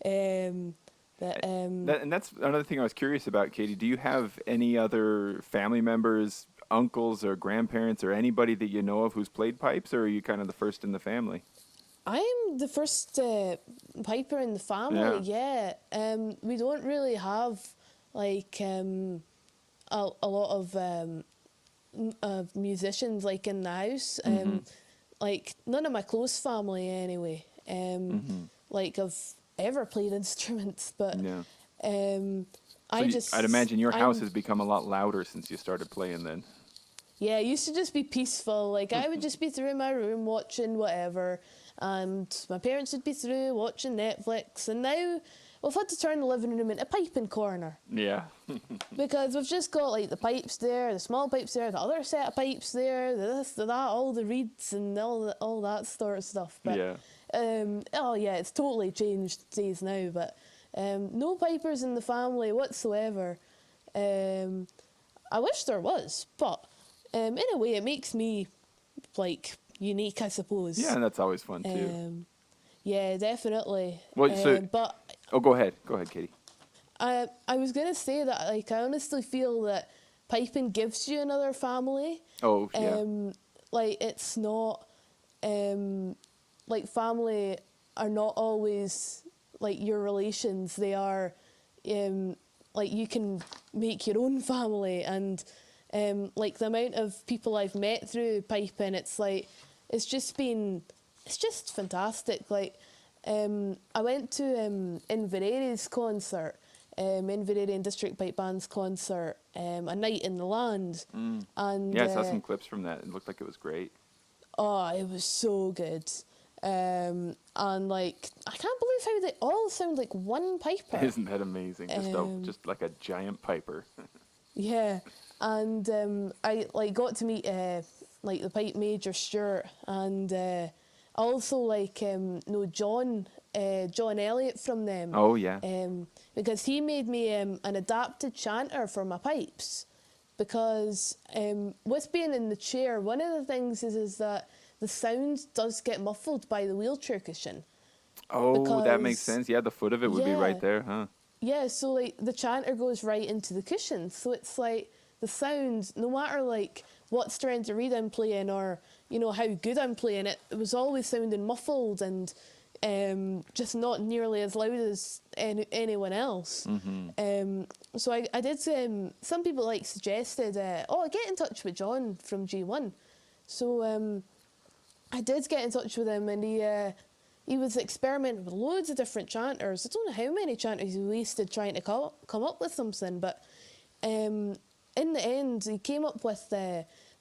And that's another thing I was curious about, Katie. Do you have any other family members, uncles or grandparents, or anybody that you know of who's played pipes, or are you kind of the first in the family? I'm the first piper in the family. Yeah. We don't really have like a lot of musicians like in the house. Like none of my close family anyway. Like have ever played instruments, but Yeah. I'd imagine your house has become a lot louder since you started playing then. Yeah, it used to just be peaceful. Like I would just be through my room watching whatever, and my parents would be through watching Netflix. And now we've had to turn the living room into a piping corner, Yeah. because we've just got like the pipes there, the small pipes there, the other set of pipes there, the this, the that, all the reeds and all that sort of stuff. But Yeah. It's totally changed days now. But no pipers in the family whatsoever. I wish there was, but in a way it makes me like unique, I suppose. Yeah, and that's always fun too. Yeah, definitely. Well, But go ahead, Katie. I was gonna say that like I honestly feel that piping gives you another family. Oh, yeah. Like it's not like family are not always like your relations. They are like you can make your own family, and like the amount of people I've met through piping, it's just fantastic. Like I went to Inverere's concert, Inverere and District Pipe Band's concert, A Night in the Land. And Yeah, I saw some clips from that. It looked like it was great. oh, it was so good. And like I can't believe how they all sound like one piper. Isn't that amazing? Just like a giant piper. Yeah, and I like got to meet like the pipe major Stuart, and also like John Elliott from them. Oh yeah. Because he made me an adapted chanter for my pipes, because with being in the chair, one of the things is that the sound does get muffled by the wheelchair cushion. Oh, that makes Because, sense. Yeah, the foot of it would be right yeah, there, huh? yeah, so like the chanter goes right into the cushion. So it's like the sound, no matter like what strength of reed I'm playing or, you know, how good I'm playing, it was always sounding muffled and just not nearly as loud as anyone else. So I did, some people like suggested, get in touch with John from G1. So I did get in touch with him, and he was experimenting with loads of different chanters. I don't know how many chanters he wasted trying to come up with something, but in the end, he came up with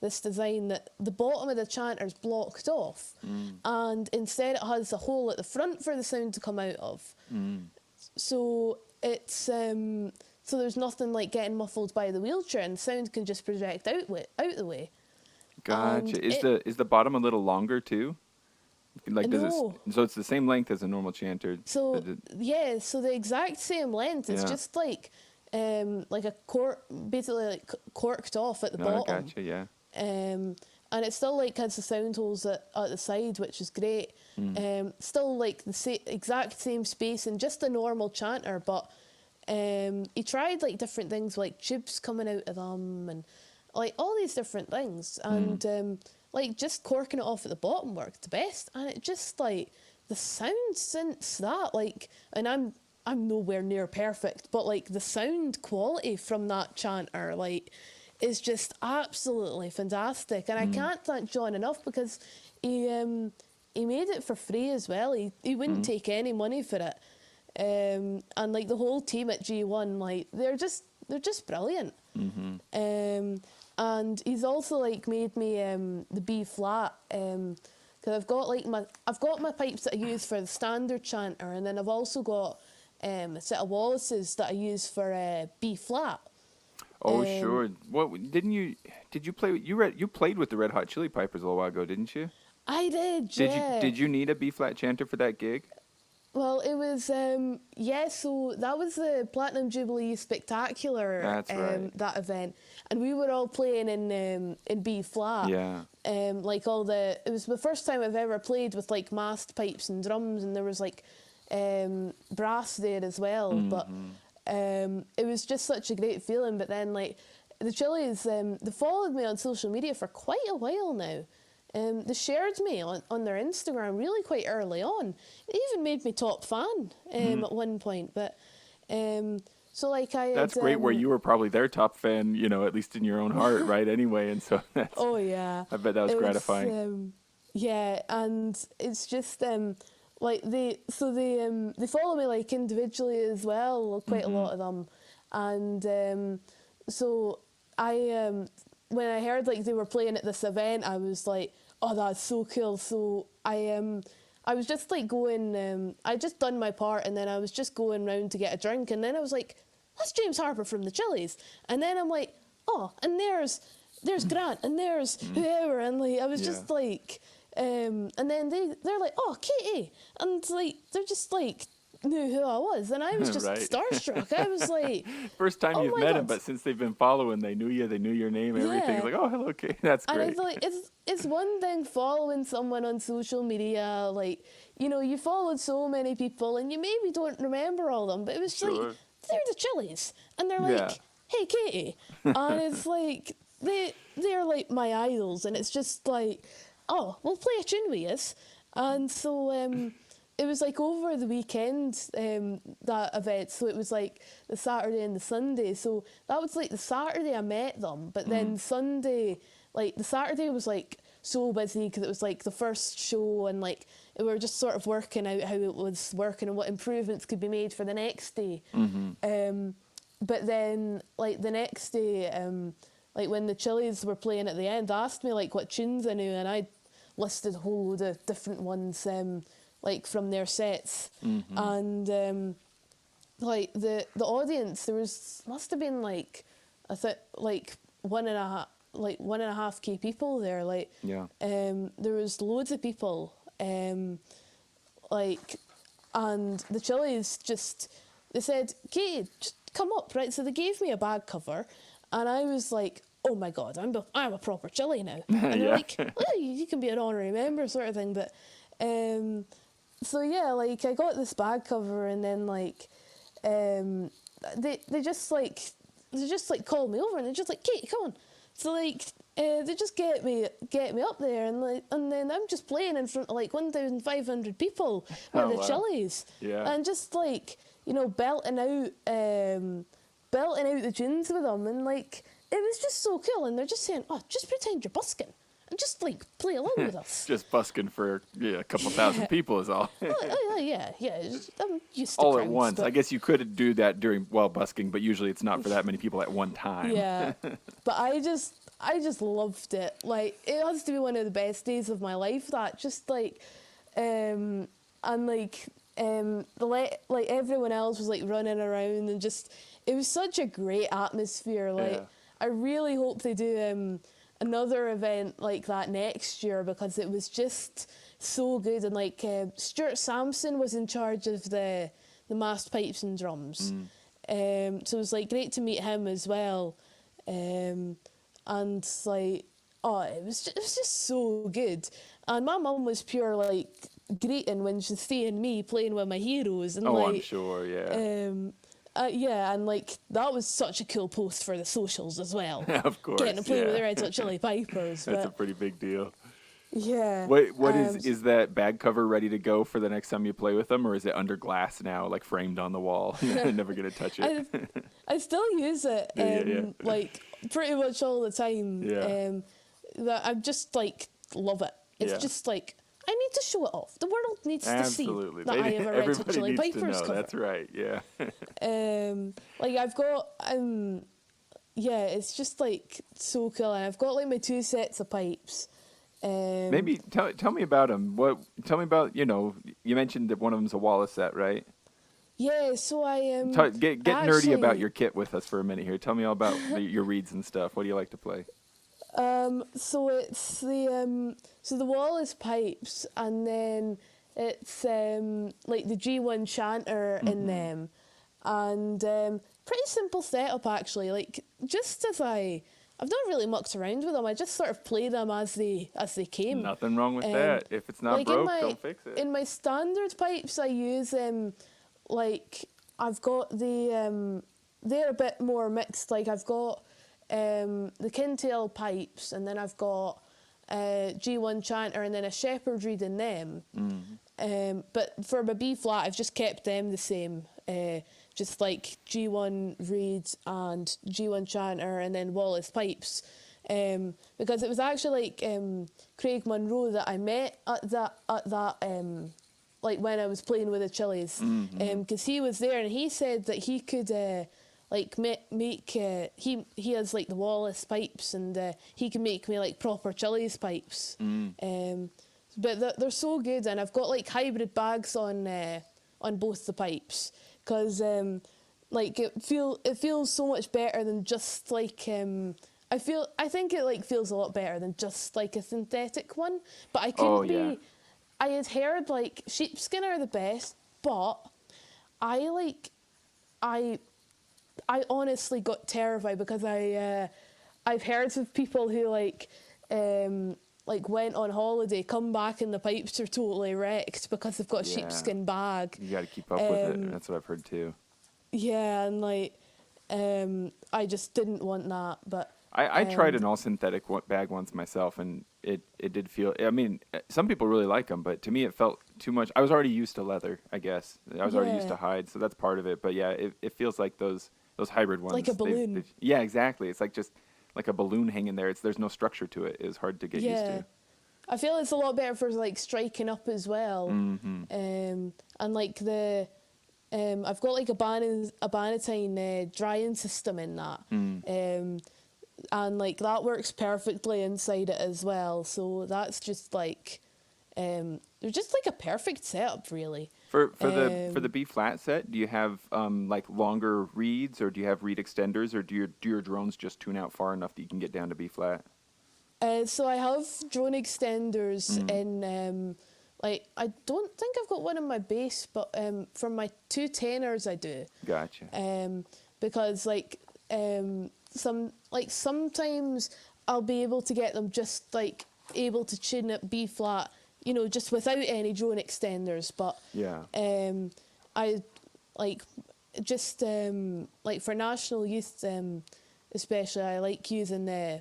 this design that the bottom of the chanter's blocked off, and instead it has a hole at the front for the sound to come out of. So it's so there's nothing like getting muffled by the wheelchair, and the sound can just project out the way. And Gotcha. Is the bottom a little longer too? Like, does no. it? So it's the same length as a normal chanter. So yeah, so the exact same length. It's Yeah. just like a cork, basically like corked off at the No, I bottom. gotcha. Yeah. And it still like has the sound holes at the side, which is great. Still like the exact same space and just a normal chanter, but he tried like different things like tubes coming out of them and like all these different things, and like just corking it off at the bottom worked the best. And it just like the sound since that, like, and I'm nowhere near perfect, but like the sound quality from that chanter like is just absolutely fantastic. And I can't thank John enough, because he made it for free as well. He wouldn't take any money for it. And like the whole team at G1, like they're just brilliant. And he's also like made me the B flat, because I've got my pipes that I use for the standard chanter, and then I've also got a set of Wallaces that I use for B flat. Oh, sure. Did you play? You played with the Red Hot Chili Peppers a little while ago, didn't you? I did, yeah. Did you need a B flat chanter for that gig? Well, it was, so that was the Platinum Jubilee Spectacular. That's right. That event. And we were all playing in B flat. Yeah. Like it was the first time I've ever played with like massed pipes and drums, and there was like brass there as well. But it was just such a great feeling. But then like the Chili's, they followed me on social media for quite a while now. They shared me on their Instagram really quite early on. It even made me top fan at one point. But so like That's great. Where you were probably their top fan, you know, at least in your own heart, right? Anyway, and so that's. Oh yeah. I bet that was gratifying. Yeah, and it's just like they follow me like individually as well, quite a lot of them, and so I when I heard like they were playing at this event, I was like, oh, that's so cool. So I was just like going, I just done my part, and then I was just going round to get a drink, and then I was like, that's James Harper from the Chili's, and then I'm like, oh, and there's Grant, and there's whoever, and like I was just like, and then they're like, oh, Katie, and like they're just like knew who I was, and I was just Right. starstruck. I was like, First time oh you've my met him, God. but since they've been following, they knew you, they knew your name, everything. Yeah. It's like, oh, hello, Kate. That's And great. it's like it's one thing following someone on social media, like, you know, you followed so many people and you maybe don't remember all of them, but it was Sure. like they're the Chili's, and they're like, Yeah. hey Katie, and it's like they're like my idols, and it's just like, oh, we'll play a tune with us. And so it was like over the weekend, that event, so it was like the Saturday and the Sunday. So that was like the Saturday I met them, but then Sunday, like the Saturday was like so busy because it was like the first show, and like we were just sort of working out how it was working and what improvements could be made for the next day. But then like the next day, like when the Chili's were playing at the end, they asked me like what tunes I knew, and I listed a whole load of different ones, like from their sets. And like the audience, there must have been like like 1.5K people there. Like there was loads of people, like, and the Chili's they said, Katie, just come up, right? So they gave me a bag cover, and I was like, oh my God, I'm a proper Chile now. And they're Yeah. like, well, you can be an honorary member sort of thing. But so yeah, like I got this bag cover, and then like they just like called me over, and they're just like, Kate, come on. So like they just get me up there, and then I'm just playing in front of like 1,500 people with Oh, the wow. Chili's, Yeah. and just like belting out the tunes with them, and like it was just so cool. And they're just saying, oh, just pretend you're busking and just like play along with us. Just busking for a couple thousand people is all. Yeah. I'm used to All crowds, at once. but I guess you could do that while busking, but usually it's not for that many people at one time. yeah. But I just loved it. Like it has to be one of the best days of my life. That just like, and like like everyone else was like running around, and just it was such a great atmosphere. Like Yeah. I really hope they do another event like that next year, because it was just so good. And like Stuart Sampson was in charge of the massed pipes and drums, so it was like great to meet him as well. And like, oh, it was just so good. And my mum was pure like greeting when she's seeing me playing with my heroes, and Oh, like I'm sure, yeah. yeah, and like that was such a cool post for the socials as well. Of course, Getting to play with yeah. the Red Hot Chili Pipers. That's a But pretty big deal. yeah. What is that bag cover ready to go for the next time you play with them, or is it under glass now, like framed on the wall? You're never gonna touch it. I still use it, Yeah. like pretty much all the time. Yeah. That I just like love it. It's Yeah. just like I need to show it off. The world needs Absolutely. to see that I have a Red Hot Everybody Chili needs to Pipers know. cover. That's right. Yeah. Like I've got yeah, it's just like so cool, and I've got like my 2 sets of pipes. Maybe tell me about them. Tell me about, you mentioned that one of them's a Wallace set, right? Yeah, so I Get nerdy about your kit with us for a minute here. Tell me all about your reeds and stuff. What do you like to play? So it's the Wallace pipes, and then it's like the G1 chanter in them, and pretty simple setup actually. Like just as I've not really mucked around with them. I just sort of play them as they came. Nothing wrong with that. If it's not like broke, don't fix it. in my standard pipes, I use like I've got the they're a bit more mixed. Like I've got the Kintail pipes, and then I've got G1 chanter, and then a shepherd reed in them. But for my B flat, I've just kept them the same. Just like G1 reeds and G1 chanter, and then Wallace pipes. Because it was actually like Craig Munro that I met at that like when I was playing with the Chili's, because he was there, and he said that he could like make he has like the Wallace pipes, and he can make me like proper Chili's pipes. But they're so good, and I've got like hybrid bags on both the pipes, because like it feels so much better than just like I think it like feels a lot better than just like a synthetic one. But I couldn't be. I had heard like sheepskin are the best, but I honestly got terrified, because I've heard of people who like went on holiday, come back, and the pipes are totally wrecked because they've got a sheepskin bag. You got to keep up with it. That's what I've heard too. Yeah, and like I just didn't want that. But I tried an all synthetic bag once myself, and it did feel. I mean, some people really like them, but to me it felt too much. I was already used to leather, I guess. I was already used to hide, so that's part of it. But yeah, it feels like those hybrid ones. Like a balloon. Yeah, exactly. It's like just like a balloon hanging there. There's no structure to it. It was hard to get used to. I feel it's a lot better for like striking up as well. And like the I've got like a Bannatyne drying system in that. And like that works perfectly inside it as well. So that's just like they're just like a perfect setup, really. For the B flat set, do you have like longer reeds, or do you have reed extenders, or do your drones just tune out far enough that you can get down to B flat? So I have drone extenders in like I don't think I've got one in my bass, but for my 2 tenors I do. Gotcha. Because like sometimes I'll be able to get them just like able to tune at B flat, you know, just without any drone extenders. But Yeah. I like just like for national youth, especially, I like using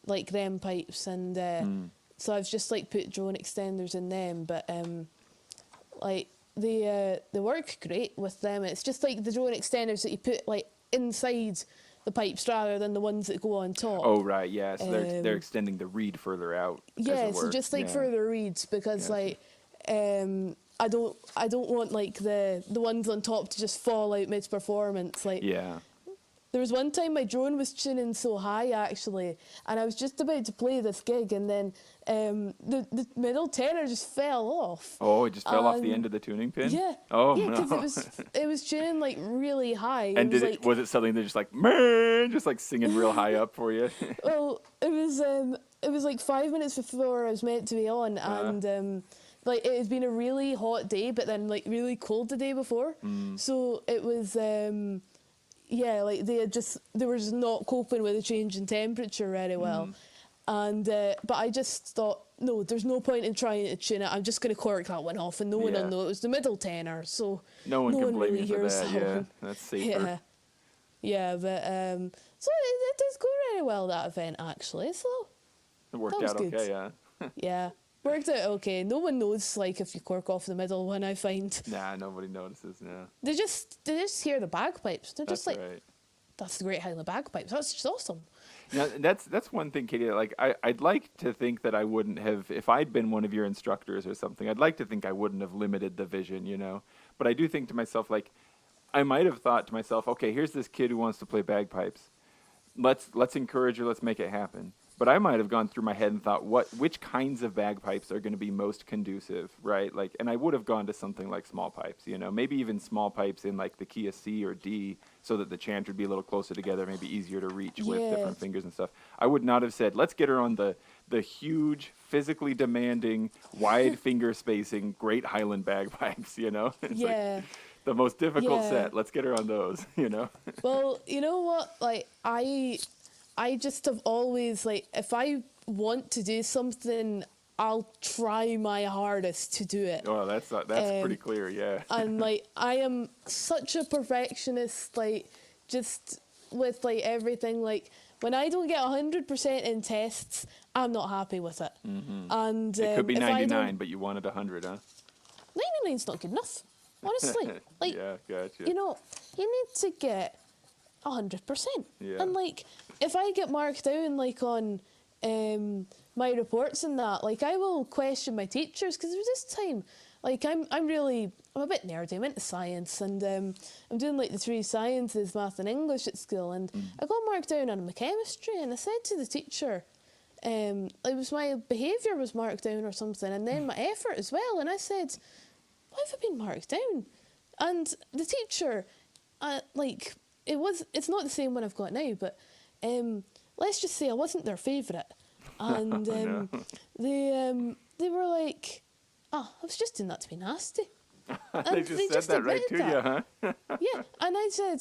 like them pipes, and so I've just like put drone extenders in them. But like they work great with them. It's just like the drone extenders that you put like inside the pipes rather than the ones that go on top. Oh, right, yeah. So they're extending the reed further out. Yeah, so just like further reeds, because Gotcha. I don't want like the ones on top to just fall out mid performance. Like Yeah. there was one time my drone was tuning so high actually, and I was just about to play this gig, and then the middle tenor just fell off. Oh, it just fell off the end of the tuning pin? Yeah. Oh, yeah, no. because it was tuning like really high. And was it something that just like, man, just like singing real high up for you? Well, it was like 5 minutes before I was meant to be on, and like it had been a really hot day, but then like really cold the day before. So it was yeah, like they were just not coping with the change in temperature very well. And but I just thought, no, there's no point in trying to tune it. I'm just going to cork that one off, and no one will know. It was the middle tenor, so no one can blame really you for hears that. that Yeah, one. that's safer. Yeah, yeah, but so it does go very well, that event actually. So It worked that was out good. okay, yeah. yeah, worked out okay. No one knows like if you cork off the middle one. I find Nah, nobody notices. Yeah, they just hear the bagpipes. They're that's just like, right. that's the great Highland bagpipes. That's just awesome. Now, that's one thing, Katie. Like, I'd like to think that I wouldn't have, if I'd been one of your instructors or something. I'd like to think I wouldn't have limited the vision, you know. But I do think to myself, like, I might have thought to myself, okay, here's this kid who wants to play bagpipes. Let's encourage her. Let's make it happen. But I might have gone through my head and thought, which kinds of bagpipes are going to be most conducive, right? Like, and I would have gone to something like small pipes, you know, maybe even small pipes in like the key of C or D, so that the chanter would be a little closer together, maybe easier to reach with different fingers and stuff. I would not have said, let's get her on the huge, physically demanding, wide finger spacing, great Highland bagpipes, you know? It's like the most difficult set. Let's get her on those, you know? Well, you know what? Like, I just have always, like, if I want to do something, I'll try my hardest to do it. Oh, that's pretty clear, yeah. And, like, I am such a perfectionist, like, just with, like, everything. Like, when I don't get 100% in tests, I'm not happy with it. And It could be if I 99, but you wanted 100, huh? 99's not good enough, honestly. Like, Yeah, gotcha. you know, you need to get 100%. Yeah. And like, if I get marked down like on my reports and that, like I will question my teachers, because there's this time, like I'm a bit nerdy. I'm into science, and I'm doing like the 3 sciences, math and English at school, and I got marked down on my chemistry, and I said to the teacher, it was my behaviour was marked down or something, and then my effort as well, and I said, why have I been marked down? And the teacher, like, it's not the same one I've got now, but let's just say I wasn't their favourite. And they were like, I was just doing that to be nasty. They just said that right to you, huh? Yeah, and I said,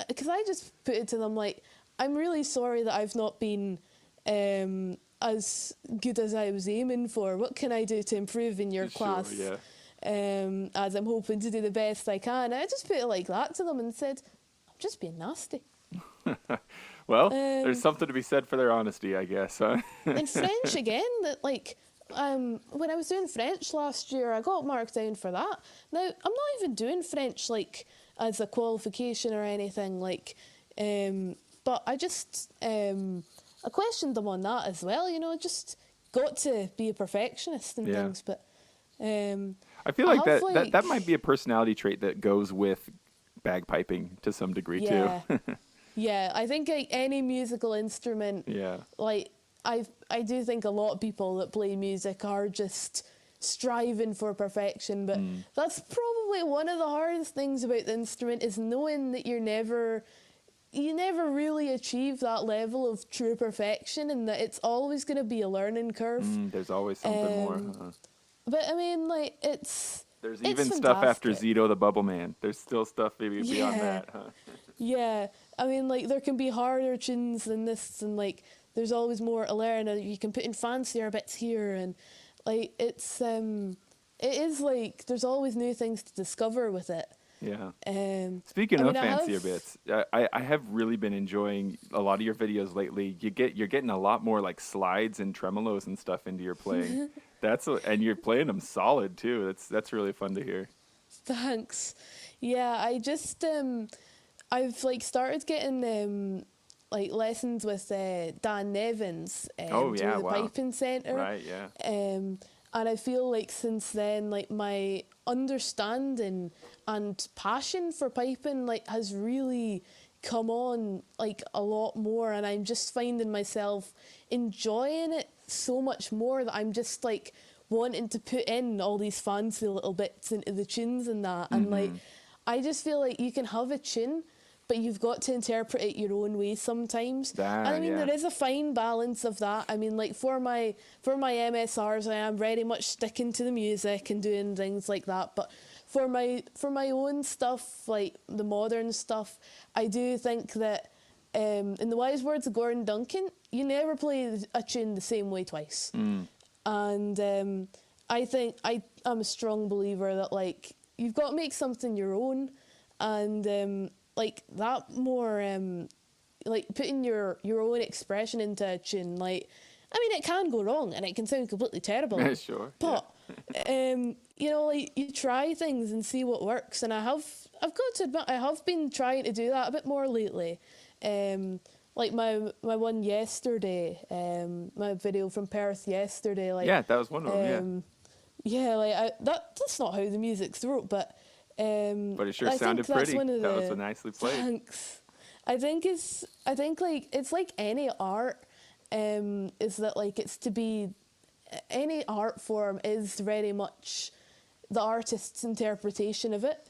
because I just put it to them like, I'm really sorry that I've not been as good as I was aiming for. What can I do to improve in your class? Yeah. As I'm hoping to do the best I can. I just put it like that to them and said, I'm just being nasty. Well, there's something to be said for their honesty, I guess, huh? In French again, that like when I was doing French last year, I got marked down for that. Now I'm not even doing French like as a qualification or anything, like, but I just I questioned them on that as well. You know, just got to be a perfectionist and things, but. I feel like that might be a personality trait that goes with bagpiping to some degree too. Yeah, I think like any musical instrument. Yeah. Like I do think a lot of people that play music are just striving for perfection, but that's probably one of the hardest things about the instrument, is knowing that you never really achieve that level of true perfection, and that it's always going to be a learning curve. There's always something more. But I mean, like, it's There's it's even stuff after fantastic. Zito the Bubble Man. There's still stuff maybe beyond Yeah, that, huh? yeah. I mean, like there can be harder tunes than this, and like there's always more to learn, and you can put in fancier bits here, and like it is like there's always new things to discover with it. Yeah. I Speaking mean, of I have. fancier bits, I have really been enjoying a lot of your videos lately. You're getting a lot more like slides and tremolos and stuff into your playing. And you're playing them solid too. That's really fun to hear. Thanks. Yeah, I just I've like started getting like lessons with Dan Nevins Oh through yeah, the wow. piping centre, Right, yeah. and I feel like since then, like my understanding and passion for piping like has really come on like a lot more, and I'm just finding myself enjoying it so much more that I'm just like wanting to put in all these fancy little bits into the tunes and that, and like I just feel like you can have a tune but you've got to interpret it your own way sometimes. And I mean Yeah. there is a fine balance of that. I mean like for my MSRs I am very much sticking to the music and doing things like that, but for my own stuff, like the modern stuff, I do think that in the wise words of Gordon Duncan, you never play a tune the same way twice. And I think I'm a strong believer that like you've got to make something your own, and like that more like putting your own expression into a tune. Like I mean, it can go wrong and it can sound completely terrible, Sure. Yeah. but you know, like you try things and see what works. And I've got to admit I have been trying to do that a bit more lately. Like my one yesterday, my video from Perth yesterday, like Yeah, that was one of them, yeah, like that's not how the music's wrote, but But it sure I think sounded that's pretty. one of That was the nicely played. thanks. I think like it's like any art, is that like it's to be any art form is very much the artist's interpretation of it.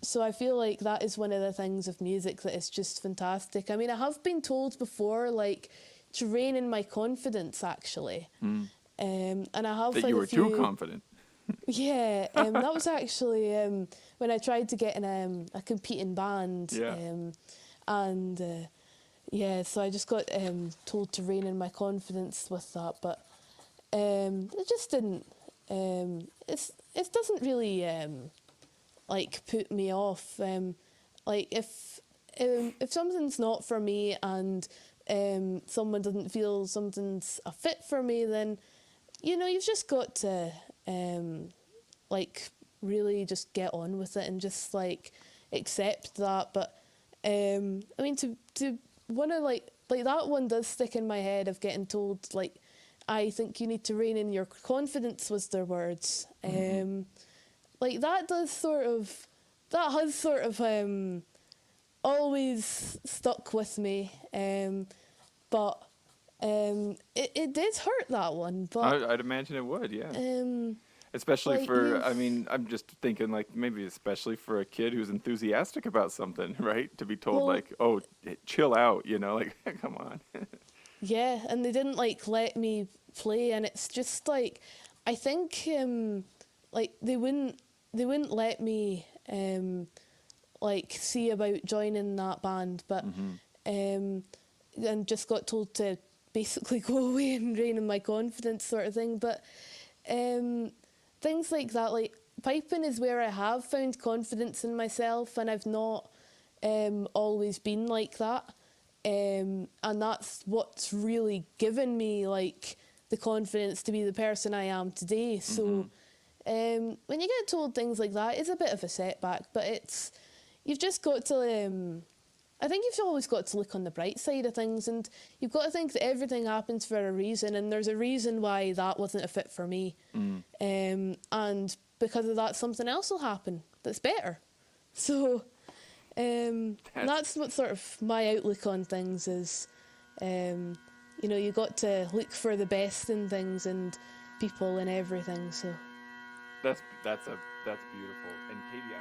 So I feel like that is one of the things of music that is just fantastic. I mean, I have been told before, like, to rein in my confidence, actually. And I have That had you a were few... too confident. Yeah, that was actually when I tried to get in a competing band. Yeah. And yeah, so I just got told to rein in my confidence with that, but it just didn't. It doesn't really like put me off. Like if something's not for me and someone doesn't feel something's a fit for me, then you know you've just got to like really just get on with it and just like accept that. But I mean to one of like that one does stick in my head of getting told like I think you need to rein in your confidence was their words. Like that has sort of always stuck with me, but it did hurt that one. But I'd imagine it would, yeah. um, Especially like for, I mean, I'm just thinking like maybe especially for a kid who's enthusiastic about something, right? To be told well, like, oh, chill out, you know, like, come on. yeah, and they didn't like let me play, and it's just like I think like they wouldn't let me like see about joining that band, but and just got told to basically go away and rein in my confidence sort of thing. But things like that, like piping is where I have found confidence in myself, and I've not always been like that. And that's what's really given me like the confidence to be the person I am today. So when you get told things like that, it's a bit of a setback, but you've just got to I think you've always got to look on the bright side of things, and you've got to think that everything happens for a reason, and there's a reason why that wasn't a fit for me. And because of that, something else will happen that's better. So that's what sort of my outlook on things is. You know, you got to look for the best in things and people and everything. So That's beautiful. And Katie,